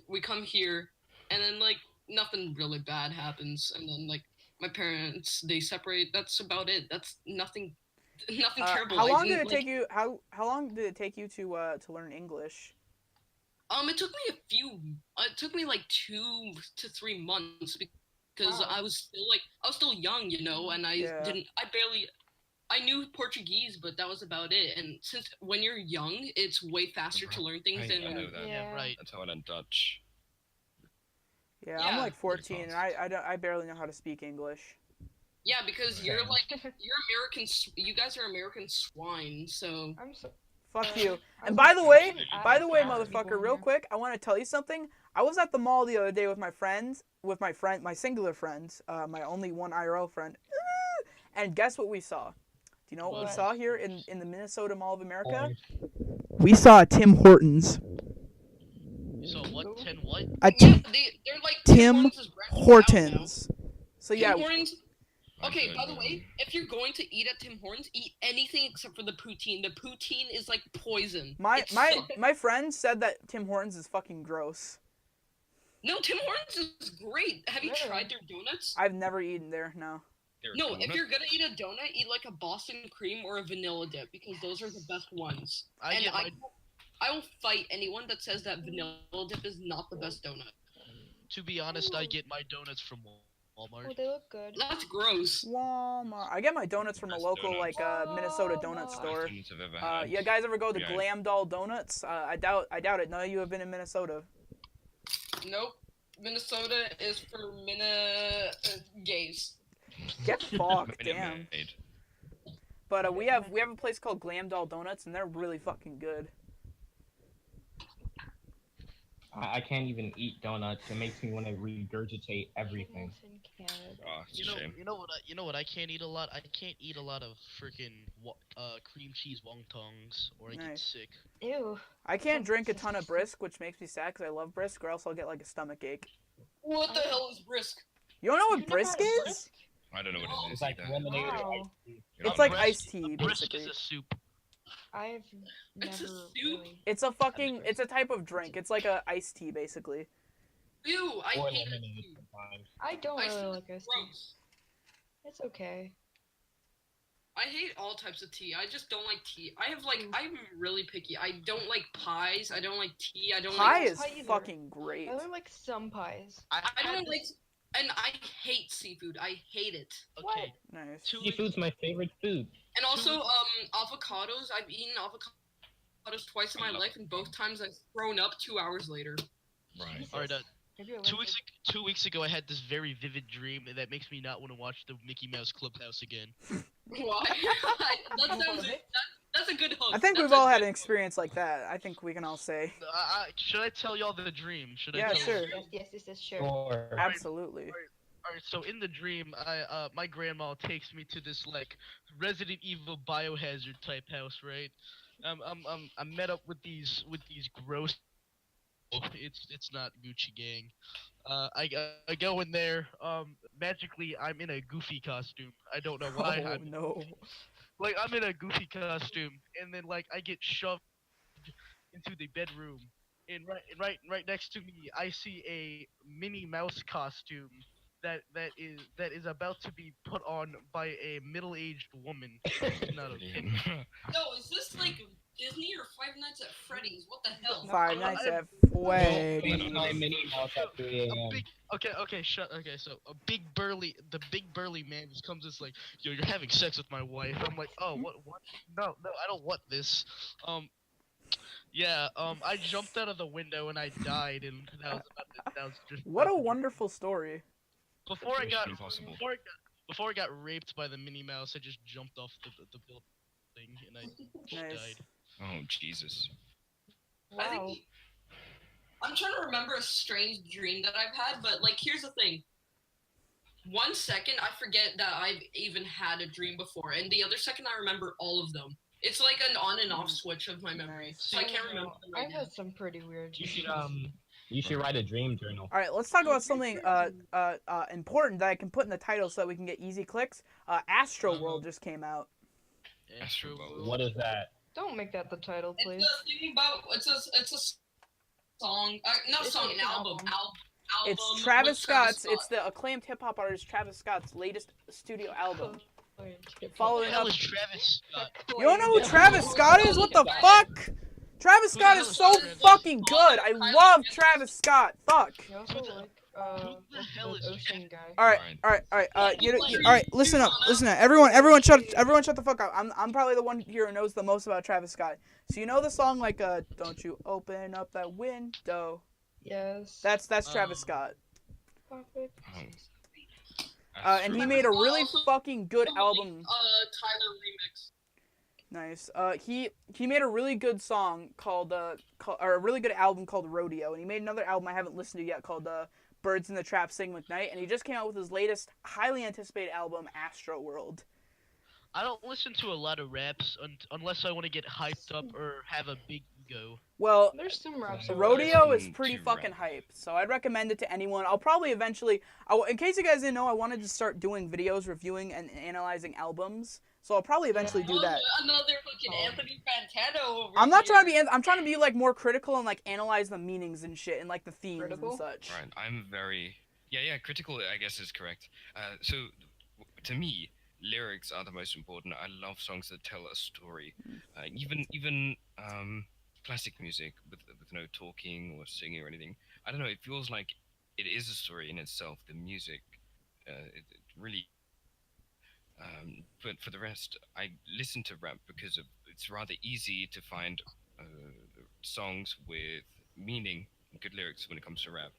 We come here, and then like nothing really bad happens, and then like my parents they separate. That's about it. That's nothing terrible. How I long did didn't, it take you? How long did it take you to learn English? It took me it took me like 2 to 3 months because Wow. I was still young, you know, and Yeah. I knew Portuguese, but that was about it. And since when you're young, it's way faster to learn things than I when know you're that. Yeah, Yeah. right. That's how I learned Dutch. Yeah, I'm Yeah. like 14, and fast. I barely know how to speak English. Yeah, because you're Same. like you're American. You guys are American swine. So I'm so. Fuck you. I And was by the way, actually asked people motherfucker, in real here. quick, I want to tell you something. I was at the mall the other day with my friends, my singular friends, my only one IRL friend, and guess what we saw? Do you know what we What? saw here in the Minnesota Mall of America? Orange. We saw a Tim Hortons. So what? 10 what? A yeah, they're like Tim Hortons is branching out now. Hortons. So Tim yeah, Hortons. I Okay, don't by the know. way, if you're going to eat at Tim Hortons, eat anything except for the poutine. The poutine is like poison. my It my sucks. my friend said that Tim Hortons is fucking gross. No, Tim Hortons is great. Have you Really? tried their donuts? I've never eaten there. No. They're a No, if donut? you're gonna eat a donut, eat like a Boston cream or a vanilla dip because those are the best ones. I And get my. I will fight anyone that says that vanilla dip is not the best donut. To be honest, I get my donuts from Walmart. Oh, they look good. That's gross. Walmart. I get my donuts from a Best local donuts. Minnesota donut Walmart. store. Best donuts I've ever had. You guys ever go to Yeah. Glam Doll Donuts? I doubt it. None of you have been in Minnesota. Nope. Minnesota is for gays. Get fucked, Minute damn. Maid. But we have a place called Glam Doll Donuts, and they're really fucking good. I can't even eat donuts. It makes me want to regurgitate everything. It's in Canada. Oh, it's a shame. You know what I can't eat a lot? I can't eat a lot of freaking cream cheese wontongs, or I get Nice. sick. Ew. I can't Sounds drink a ton of disgusting. brisk, which makes me sad because I love brisk, or else I'll get like a stomach ache. What the hell is brisk? You don't know what You've never brisk had is? brisk? I don't know what it is It's like either. lemonade or Wow. iced tea. You're It's not like brisk. iced tea, A brisk basically. is a soup. I've It's a never soup? really. It's a fucking. It's a type of drink. It's like a iced tea, basically. Ew, I Or hate lemonade it. sometimes. I don't Iced really tea like is iced tea. gross. It's okay. I hate all types of tea. I just don't like tea. I'm really picky. I don't like pies. I don't like tea. I don't Pie like. is pie either. fucking great. I only like some pies. I had don't like. this- And I hate seafood. I hate it. Okay, Nice. 2 weeks. Seafood's my favorite food. And also, avocados. I've eaten avocados twice in my life, and both times I've thrown up 2 hours later. Right. All right, Maybe I 2 went weeks. 2 weeks ago, I had this very vivid dream that makes me not want to watch the Mickey Mouse Clubhouse again. Why? That's a good hook. I think That's we've a all had good an experience like that. I think we can all say. Should I tell y'all the dream? Should I Yeah, tell sure. Yes, sure. Or Absolutely. Alright, so in the dream, my grandma takes me to this like Resident Evil Biohazard type house, right? I'm met up with these gross. It's not Gucci Gang. I go in there. Magically I'm in a Goofy costume. I don't know why. Oh no. I'm in a Goofy costume, and then like I get shoved into the bedroom, and right next to me I see a Minnie Mouse costume that is about to be put on by a middle-aged woman. It's not okay. No, is this like Disney or Five Nights at Freddy's? What the hell? Five Nights at FaceTime Freddy's. Minnie Mouse at 3 A a.m. big, so the big burly man just comes. It's like, yo, you're having sex with my wife. I'm like, oh, what? No, I don't want this. Yeah, I jumped out of the window and I died, and that was just. What a wonderful story. Before I got Impossible. before I got raped by the Minnie Mouse, I just jumped off the building and I Nice. died. Oh, Jesus. I Wow. think I'm trying to remember a strange dream that I've had, but like here's the thing. 1 second I forget that I've even had a dream before, and the other second I remember all of them. It's like an on and off switch of my memory, Nice. so I can't remember them right I've now. had some pretty weird. You should write a dream journal. All right, let's talk about something important that I can put in the title so that we can get easy clicks. AstroWorld just came out. GastroWorld. What is that? Don't make that the title, It's please. a thing about it's a song, not It's song, like an an album. album. It's Album Travis with Travis Scott's. Scott. It's the acclaimed hip hop artist Travis Scott's latest studio album. What Following the hell up. is Travis Scott? You don't know who Yeah. Travis Scott is? What the fuck? Travis Who the Scott hell is is so Travis? fucking good. I love Travis Scott. Fuck. You also Who the- like who the what's hell the is ocean guy? All right, Right. all right, all right. Yeah, All right. Listen up, listen up. Everyone, shut the fuck up. I'm probably the one here who knows the most about Travis Scott. So you know the song like "Don't You Open Up That Window"? Yes. That's Travis Scott. Perfect. And he made a really fucking good album. Tyler remix. Nice. He made a really good song called or a really good album called Rodeo, and he made another album I haven't listened to yet called Birds in the Trap Sing McKnight, and he just came out with his latest highly anticipated album AstroWorld. I don't listen to a lot of raps unless I want to get hyped up or have a big ego. Well, There's some raps. Rodeo is Listen pretty to fucking rap. hype, so I'd recommend it to anyone. I'll probably eventually, in case you guys didn't know, I wanted to start doing videos reviewing and analyzing albums, so I'll probably eventually do that. Another fucking Anthony Fantano over I'm not here. trying to be. I'm trying to be like more critical and like analyze the meanings and shit and like the themes Critical? and such. Right. I'm very. Yeah. Critical, I guess, is correct. So, to me, lyrics are the most important. I love songs that tell a story. Even classic music with no talking or singing or anything. I don't know. It feels like it is a story in itself. The music, it really. But for the rest, I listen to rap because it's rather easy to find songs with meaning, and good lyrics when it comes to rap.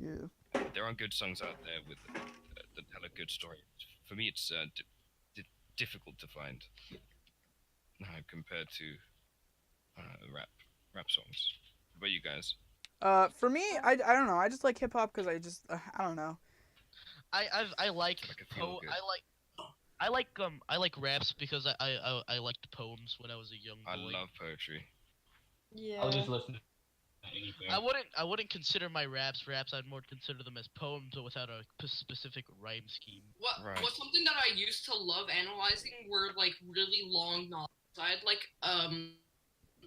Yeah. There are good songs out there with that tell a good story. For me, it's difficult to find compared to rap songs. What about you guys? For me, I don't know. I just like hip hop because I don't know. I like Like a feel good. I like raps because I liked poems when I was a young boy. I love poetry. Yeah. I'll just listen to anything. I wouldn't consider my raps raps. I'd more consider them as poems without a specific rhyme scheme. Right. What's something that I used to love analyzing were like really long novels.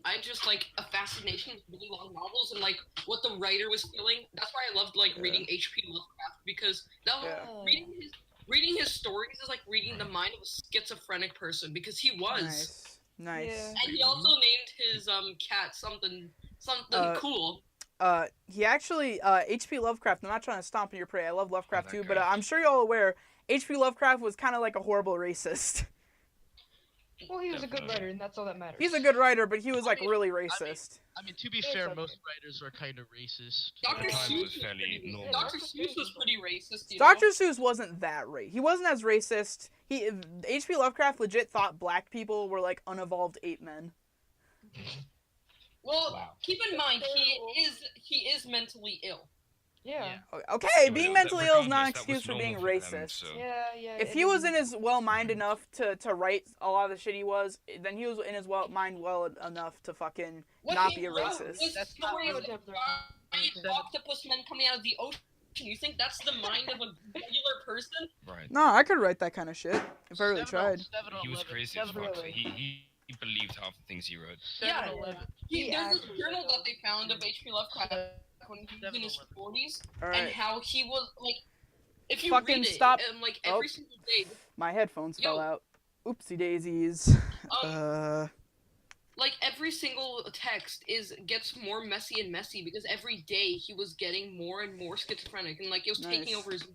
I just like a fascination with really long novels and like what the writer was feeling. That's why I loved like reading H.P. Lovecraft because that was, Yeah. reading his stories is like reading the mind of a schizophrenic person because he was. Nice. Yeah. And he also named his cat something cool. He actually H.P. Lovecraft. I'm not trying to stomp in your prey. I love Lovecraft that too, but guy. I'm sure you're all aware H.P. Lovecraft was kind of like a horrible racist. Well, he was a good Definitely. writer, and that's all that matters. He's a good writer, but he was like I mean- really racist. I mean, to be It's fair, okay. most writers are kind of racist. Dr. At the time, it Seuss was fairly pretty, normal. Dr. Seuss was pretty racist. You Dr. know? Seuss wasn't that He wasn't as racist. H.P. Lovecraft legit thought black people were like unevolved ape men. Well, Wow. keep in mind he is mentally ill. Yeah. Okay, Yeah, but being that- mentally ill is not an regardless, that was excuse for being normal for them, racist. so- Yeah. Yeah. If he was in his mind enough to write a lot of the shit he was, then he was in his mind well enough to fucking What not he be a wrote racist. was That's not stories what- of giant octopus men coming out of the ocean. You think that's the mind of a regular person? Right. No, I could write that kind of shit if I really tried. He was crazy as fuck. So he believed half the things he wrote. Yeah. 7-Eleven. There's this journal that they found of H.P. Lovecraft when he was in his 40s, All and right, how he was like, if you Fucking read it, stop. like Oh. every single day, my headphones Yo. fell out. Oopsie daisies. like every single text gets more messy and messy because every day he was getting more and more schizophrenic and like it was taking Nice. over his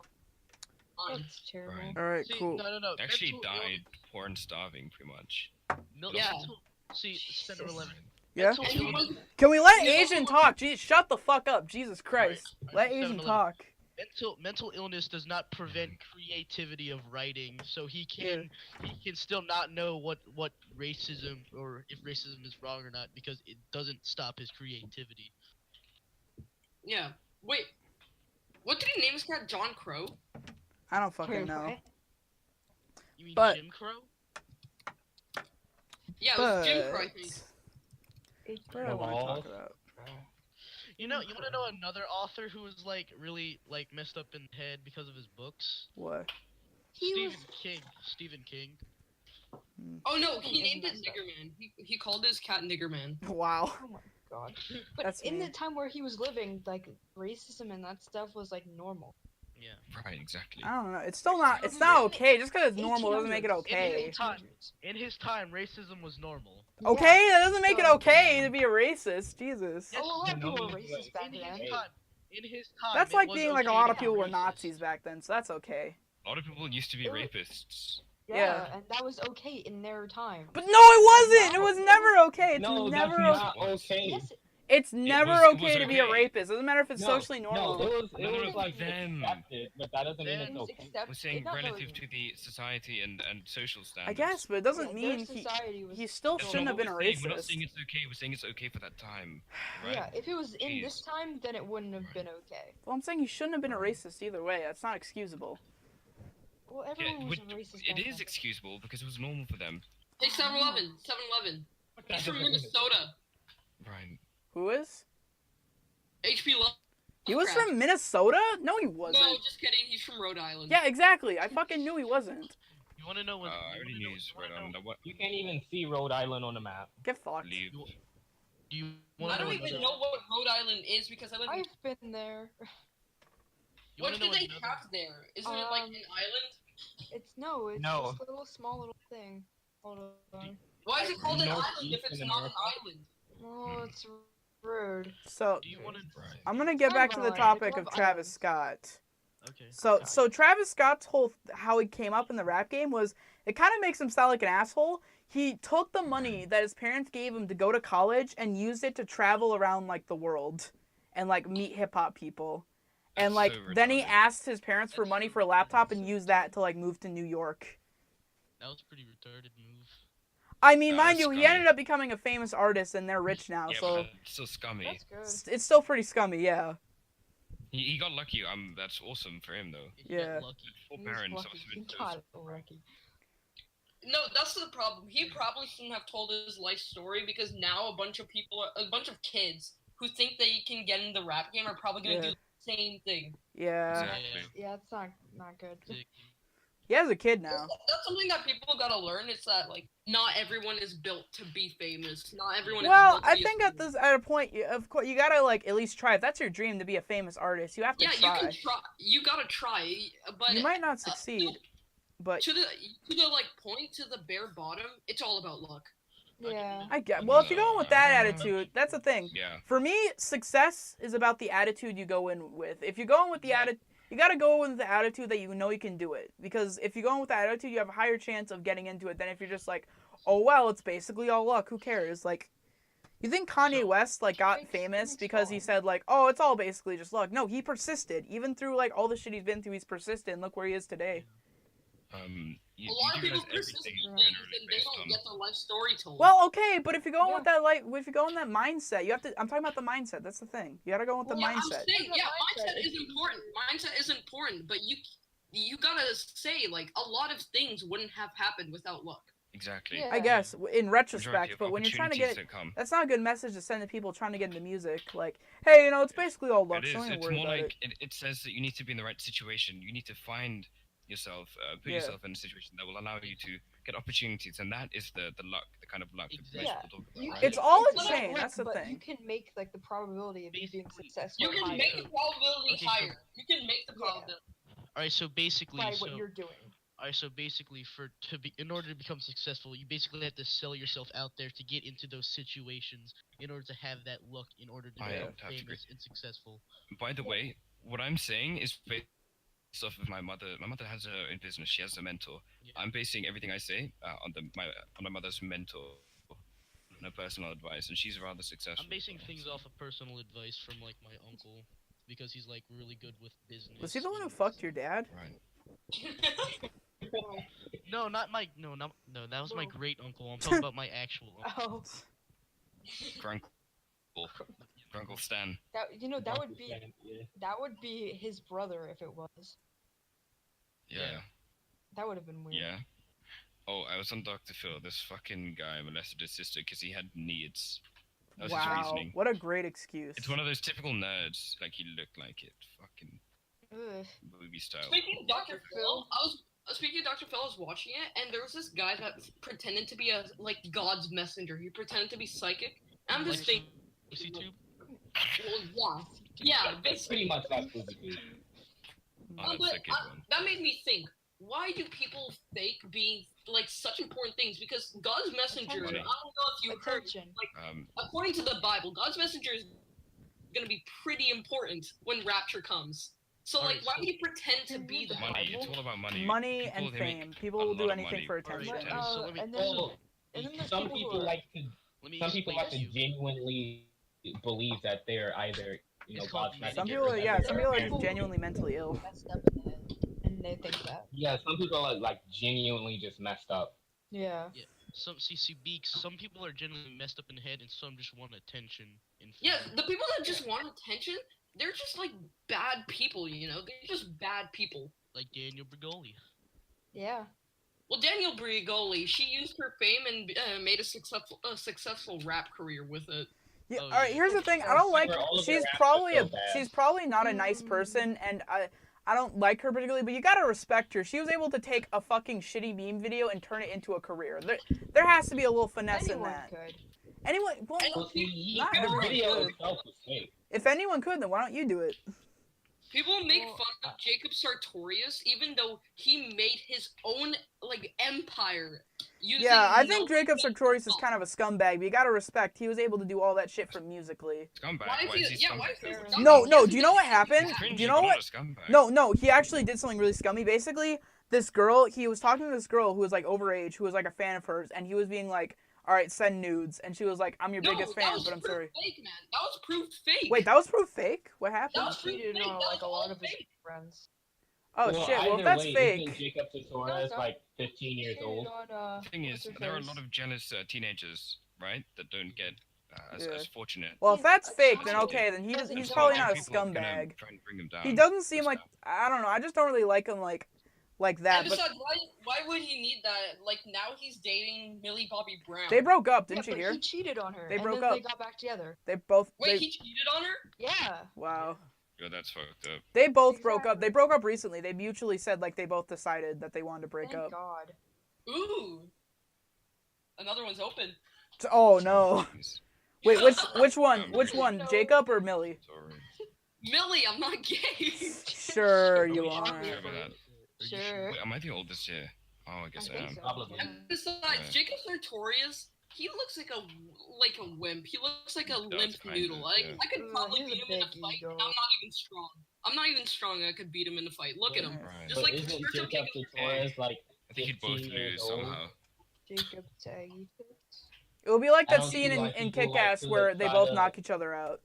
mind. That's terrible. Right. All right, See, cool. No. Actually mental died poor and starving, pretty much. Yeah. See, 7-Eleven. Yeah. Mental And he illness- was Can we let You know- Asian talk? Jeez, shut the fuck up. Jesus Christ. Right. Let Asian 7-Eleven. talk. mental illness does not prevent creativity of writing, so he can still not know what racism or if racism is wrong or not because it doesn't stop his creativity. yeah. Wait, what did he name his cat? John Crow? I don't fucking know. You mean But- Jim Crow? Yeah, it was Jim Crow. I think. What do I want to talk Balls. about? You want to know another author who was like really like messed up in the head because of his books? What? Stephen King. Stephen King. Oh no, he Isn't named it messed up. Nigger Man. He called his cat Nigger Man. Wow. Oh my god. But That's in mean. the time where he was living, like racism and that stuff was like normal. Yeah. Right, exactly. I don't know. It's still not. It's not okay. Just because it's normal doesn't make it 1800s. okay. In his time, racism was normal. Okay, that doesn't make it so- okay to be a racist. Jesus. Oh, a lot of No, people were no, racist back In then. his time, That's it like was being like a okay lot to of be people were racist. Nazis back then, so that's okay. A lot of people used to be It was- rapists. Yeah. And that was okay in their time. But no, it wasn't. It was never okay. It's No, never that's okay. not okay. Yes, It's never it was okay to be a okay. rapist. Doesn't matter if it's No, socially normal. No, it was No, like them. accepted, but that doesn't mean Them. it's it's okay. accepted. We're saying not relative really. to the society and social I standards. guess, but it doesn't Yeah, their mean he society was he still That's shouldn't not have been a what we're saying. We're not racist. saying it's okay. We're saying it's okay for that time. Right? Yeah, if it was in this Jeez. time, then it wouldn't have been okay. Well, I'm saying he shouldn't have been a racist either way. That's not excusable. Well, Yeah, everyone was a racist. it back is then. excusable because it was normal for them. Hey, 7-Eleven. 7-Eleven. He's from Minnesota. Right. Who is? HP Love. He was from Minnesota? No, he wasn't. No, just kidding. He's from Rhode Island. Yeah, exactly. I fucking knew he wasn't. You want to know what? I already knew he's right on the what? You can't even see Rhode Island on the map. Get fucked. Leave. Do you I want to don't know even another? know what Rhode Island is because I live in. I've been there. You What want do to know they another? have there? Isn't it like Um, an island? It's No. just a little small little thing. Hold on. Why is it called an Northeast island if it's in not an America? island? Oh, it's rude. So, Do you want to? Right. I'm gonna get back to the topic of Travis Scott. Okay. So Travis Scott's whole how he came up in the rap game was it kind of makes him sound like an asshole. He took the money that his parents gave him to go to college and used it to travel around like the world and like meet hip hop people. And That's like so then he retarded. asked his parents for money for a laptop and used that to like move to New York. That was a pretty retarded move. I mean, mind That's you, he scummy. ended up becoming a famous artist and they're rich now, Yeah, so but that's still scummy. That's good. it's still pretty scummy, yeah. He got lucky. That's awesome for him though. He Yeah. got lucky. Poor He was parents. lucky. must have He been so got lucky. No, that's the problem. He probably shouldn't have told his life story because now a bunch of kids who think they can get in the rap game are probably gonna Yeah. do the same thing. Yeah. Exactly. Yeah, it's not good. He has a kid now. That's something that people gotta learn. It's that like not everyone is built to be famous. Not everyone. Well, is built to I be a think at singer. this at a point, of course, you gotta like at least try. If that's your dream to be a famous artist, you have to Yeah, try. you can try. You gotta try, but You might not succeed, but to the like point to the bare bottom, it's all about luck. Yeah. I get. Well, if you're going with that attitude, that's the thing. Yeah. For me, success is about the attitude you go in with. If you're going with the attitude, you gotta go with the attitude that you know you can do it. Because if you're going with that attitude, you have a higher chance of getting into it than if you're just like, oh well, it's basically all luck. Who cares? Like, you think Kanye West like got Makes- famous makes because he fun. said like, oh, it's all basically just luck? No, he persisted. Even through like all the shit he's been through, he's persisted. And look where he is today. You, A lot of you do people realize persist everything in is things generally and they based don't on. get their life story told. Well, okay, but if you're going Yeah. with that like, if you're going with that mindset, you have to. I'm talking about the mindset. That's the thing. You gotta go with the yeah, mindset. I'm saying, yeah, Mindset mindset is important. Mindset is important, but you gotta say like a lot of things wouldn't have happened without luck. Exactly. Yeah. I guess in Majority retrospect, of but when you're trying to get opportunities that come. that's not a good message to send to people trying to get into music. Like, hey, you know, it's basically all luck. It is. So don't even It's worry more about like it. it says that you need to be in the right situation. You need to find yourself, put Yeah. yourself in a situation that will allow you to get opportunities, and that is the luck, the kind of luck that most Exactly. people talk about. You right? It's all not insane, luck, that's the but thing. You can make like the probability of you being Basically, successful You can higher make the probability Okay, so- higher. You can make the Yeah. probability. All right, so basically, by what you're doing. in order to become successful, you basically have to sell yourself out there to get into those situations in order to have that luck in order to I become have to agree. famous and successful. By the way, what I'm saying is based off of my mother. My mother has her own business. She has a mentor. Yeah. I'm basing everything I say on my mother's mentor, and her personal advice, and she's rather successful. I'm basing things off of personal advice from like my uncle because he's like really good with business. Was he the one who and fucked your dad? Right. No, not my no, that was my Whoa. great uncle. I'm talking about my actual uncle. Oh, Grunkle Stan. that would be his brother if it was. Yeah. That would have been weird. Yeah. Oh, I was on Dr. Phil. This fucking guy molested his sister because he had needs. That was his Wow, reasoning. what a great excuse. It's one of those typical nerds. Like he looked like it, fucking Ugh. movie style. Speaking of Dr. Phil, speaking of Dr. Phil, I was watching it, and there was this guy that pretended to be a God's messenger. He pretended to be psychic. And I'm just Like thinking, YouTube. well, yeah, That's pretty basically. much like Suzuki. Oh, that's But a good one. that made me think. Why do people fake being such important things? Because God's messenger, I don't Attention. know if you heard, Attention. according to the Bible, God's messenger is going to be pretty important when rapture comes. So, Alright, why so- do you pretend to be that? Money. It's all about money. Money People, and they make fame. People a will do lot of anything money for for attention. attention. So let me- And then, Well, and then there's some people who people are, like to. Let me Some people explain like to you. genuinely believe that they're either, It's God's called messenger. Some Get people, rid of yeah, it. some people are just genuinely mentally ill. messed up in the head, and they think that. Yeah, some people are like genuinely just messed up. Yeah. Some Beaks. Some people are genuinely messed up in the head, and some just want attention. And Yeah, fame. the people that just want attention, they're just bad people, you know? They're just bad people. Like Daniel Bergoli. Yeah. Well, Daniel Brigoli, she used her fame and made a successful rap career with it. Yeah, Oh, all right. yeah. Here's the thing. I don't like. All of She's their probably raps are so bad. she's probably not a nice person, and I don't like her particularly. But you gotta respect her. She was able to take a fucking shitty meme video and turn it into a career. There has to be a little finesse in Anyone that. could. Anyone, well, Well, see, Not the everyone video could. itself is fake. if anyone could, then why don't you do it? People make Well, fun of Jacob Sartorius, even though he made his own empire. Using Yeah, I no- think Jacob Sartorius is kind of a scumbag, but you gotta respect. He was able to do all that shit from Musically. Scumbag. Why is he? Yeah, scumbag? why is he? a No, scumbag? No. Yes, Do you know what he- happened? Cringy, Do you know but what? not a scumbag. No, he actually did something really scummy. Basically, this girl, he was talking to this girl who was overage, who was a fan of hers, and he was being like, "All right, send nudes," and she was like, "I'm your No, biggest that fan, was but I'm proof sorry." Fake, man. That was proof fake. Wait, that was proof fake? What That happened? was proof Cheated fake. on That like a was lot all of his fake. friends. Oh Well, shit! Well, either if that's way, fake, isn't Jacob Sartorius No, like 15 years Cheated old? on, The thing is, what's her there are a face? lot of jealous teenagers, right, that don't get as Yeah. fortunate. well, if that's He's fake, then a okay, then doesn't he's know probably how not a People are gonna scumbag. try and bring him down. He doesn't seem for like stuff. I don't know. I just don't really like him like that. And But besides, why would he need that? Now he's dating Millie Bobby Brown. they broke up, Yeah, didn't you but hear? he cheated on her. They and broke then up. They got back together. They both. Wait, he cheated on her? Yeah. Wow. Yeah, that's fucked up. They both broke up. Exactly. They broke up recently. They mutually said they both decided that they wanted to break Thank up. God. Ooh. Another one's open. Oh no. Wait, which one? Which one? No. Jacob or Millie? Sorry. Millie, I'm not gay. Sure you we are. Sorry about that. Sure. Wait, am I the oldest here? Oh, I guess I think am. so. Probably. Yeah. And besides, Yeah. Jacob Sartorius, he looks like a wimp. He looks like a He does, limp kinda, noodle. yeah. I could probably he's a beat him in a big fight. ego. And I'm not even strong. I'm not even strong. I could beat him in a fight. Look at him. Right. Just But like isn't search up Jacob Jacob Sartorius like I think you'd both 15 years lose old? somehow. Jacob Taggy Fits. It will be like I that don't scene see why in people like Kick-Ass to where they try both to- knock each other out.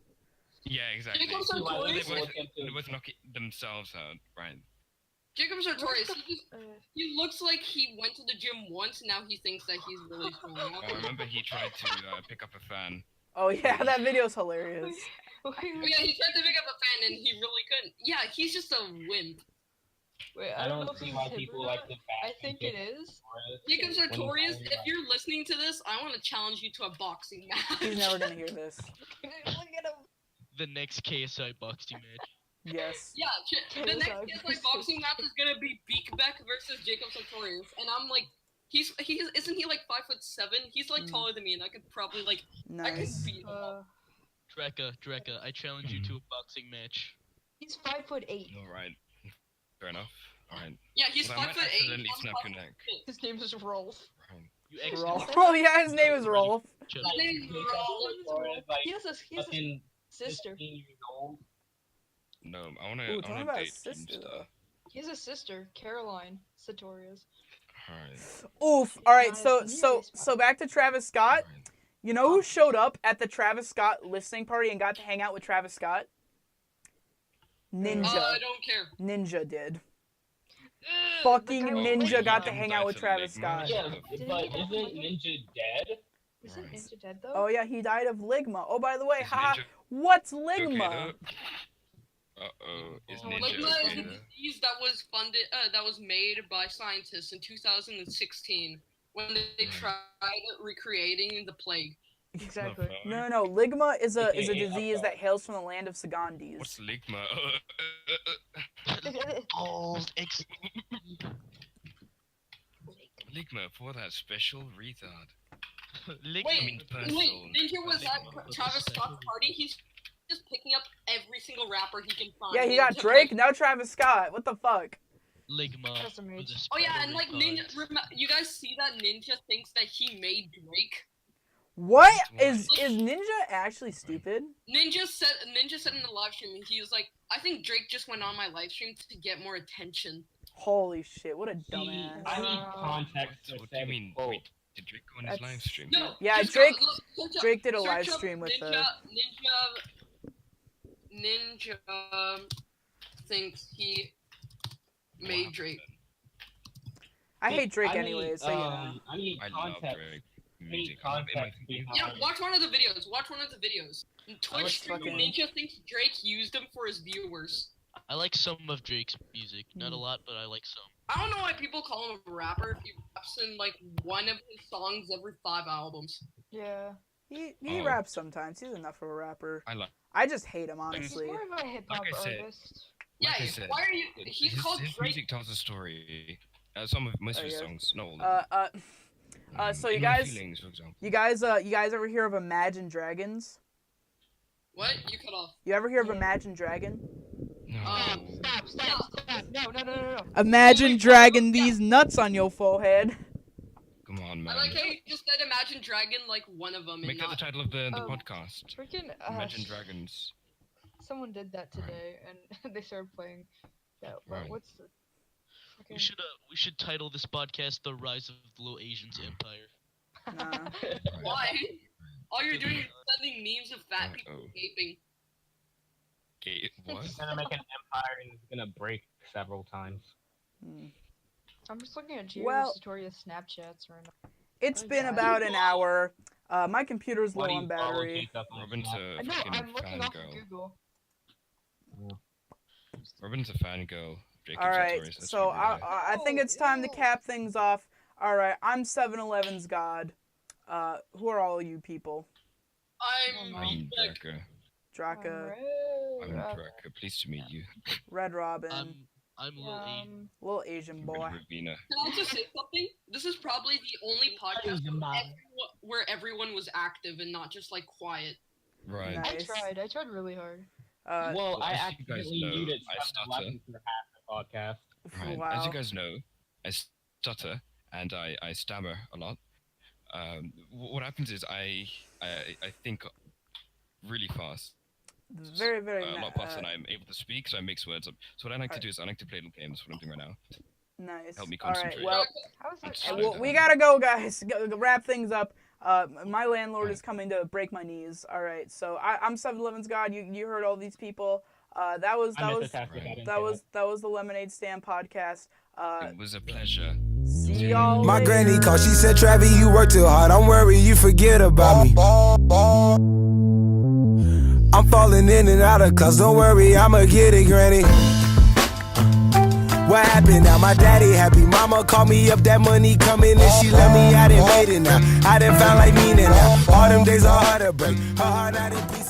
Yeah, exactly. Jacob See why Sartorius. people They look into- both knock themselves out, right? Jacob Sartorius. Uh, He looks like he went to the gym once. Now he thinks that he's really strong. I remember he tried to pick up a fan. Oh yeah, that video's hilarious. Oh, yeah, he tried to pick up a fan and he really couldn't. Yeah, he's just a wimp. Wait, I know don't if see it's why him people or like not. to I bash think Jacob it is. Sartorius. Jacob When Sartorius, he- if you're listening to this, I want to challenge you to a boxing match. He's never gonna hear this. Look at him. The next KSI boxing match. Yes. Yeah, the Yes, next I KSI was- boxing match is gonna be Beakbeck versus Jacob Sartorius, and I'm like, isn't he like 5'7"? He's like Mm. taller than me, and I could probably I could Nice. beat him up. Dreka, I challenge you to a boxing match. He's 5'8". All right. Fair enough. All right. Yeah, he's Well, I might 5'8". accidentally I'm snap your 5'6". neck. His name is Rolf. Right. You Rolf. accidentally Oh yeah, his name is Rolf. just His name is Jacob Rolf. Sartorius, like He has a fucking sister. 15 years old. No, I wanna. Ooh, I talking wanna about date his sister, Keemstar. He has a sister, Caroline Sartorius. All right. Oof. All right. Not So as so nearly so back to Travis Scott. All right. You know who showed up at the Travis Scott listening party and got to hang out with Travis Scott? Ninja. I don't care. Ninja did. Ugh, Fucking the guy with Ninja Ligma. got to hang out with Travis Scott. Yeah, Didn't but he have isn't like- Ninja dead? Isn't Right. Ninja dead though? Oh yeah, he died of ligma. Oh, by the way, Is haha. Ninja What's okay, ligma? though? Uh-oh. Is Oh, Ninja Ligma is okay, a though? disease that was that was made by scientists in 2016 when they tried recreating the plague. Exactly. No. Ligma is a AKA disease alcohol. that hails from the land of Sagandis. What's Ligma? Old X. Ligma for that special retard. Lick Wait, I mean, wait, personal. Ninja was at Ligma. Travis Scott's party. He's just picking up every single rapper he can find. Yeah, he and got just, Drake, like- now Travis Scott. What the fuck? Ligma. That's amazing. with a Oh yeah, special and like retard. Ninja, you guys see that Ninja thinks that he made Drake. What? Why? Is Ninja actually stupid? Ninja said in the live stream, he was like, I think Drake just went on my live stream to get more attention. Holy shit, what a See, dumbass. I need context to What do you say mean? quote. Wait, did Drake go on his That's- live stream? No. Yeah, just Drake- look up- Drake did a search live up stream with Ninja thinks he made Drake. I hate Drake I anyway, need, so you know. I need I love context. Drake I need music. I love it in my context thinking. behind. Yeah, watch one of the videos. Watch one of the videos. Twitch let's streamer fucking- Ninja thinks Drake used him for his viewers. I like some of Drake's music. Not a Hmm. lot, but I like some. I don't know why people call him a rapper if he raps in like one of his songs every 5 albums. Yeah. He Oh. raps sometimes. He's enough of a rapper. I like. I just hate him, He's honestly. more of a hip hop Like I said, artist. Yeah, Like I said, why are you? He's called his Drake. music tells a story. Most of his yeah. songs, not all of them. So you In My guys, Feelings, for example. you guys ever hear of Imagine Dragons? What? You cut off. You ever hear of Yeah. Imagine Dragon? No. Stop. No. Imagine Wait, dragging yeah. these nuts on your forehead. Come on, man. I like how you just said Imagine Dragon like one of them. Make and that the not... title of the Oh. podcast. Freaking Imagine Dragons. Someone did that today, and they started playing. Yeah, Right. what's the? We should title this podcast "The Rise of the Little Asians Empire." Nah. Why? All you're doing is sending memes of fat Right, people oh. gaping. Okay, what? It's gonna make an empire and it's gonna break several times. Hmm. I'm just looking at Gio Well- Satoria's Snapchats right now. It's Oh, been yeah. about an hour. My computer's Why low do on you follow battery. Jacob on Robin's Snap? a I know, fucking I'm looking off of fangirl. Google. Robin's a fangirl. Jacob's All right, Sartorius, let's so be real. I think it's time to cap things off. All right, I'm 7-Eleven's God. Who are all you people? I'm I'm like, Draka. Draka, I'm Draka. Pleased to meet you. Red Robin, I'm Lil A. little Asian boy. Ravina. Can I just say something? This is probably the only podcast where everyone was active and not just like quiet. Right. Nice. I tried really hard. Well, I as you guys accidentally know, muted I stutter. 7-Eleven for half the podcast. Right. Wow. As you guys know, I stutter and I stammer a lot. What happens is I think really fast. Very, very A nice. lot faster than I'm able to speak, so I mix words up. So what I like to do is I like to play little games. What I'm doing right now. Nice. Help me All right, concentrate. well, How is that? That's well, fine. we gotta go, guys. Go wrap things up. My landlord is coming to break my knees. All right, so I'm 7-Eleven's God. You heard all these people. That was I Mith-A-Tastic, I didn't say that was the Lemonade Stand podcast. It was a pleasure. See y'all. My later. granny called, she said, Travis, you work too hard. Don't worry, you forget about me. I'm falling in and out of class, don't worry, I'ma get it, granny. What happened now? My daddy happy. Mama called me up, that money coming, and she love me. I done made it now. I done found like meaning now. All them days are hard to break. Her heart out in pieces.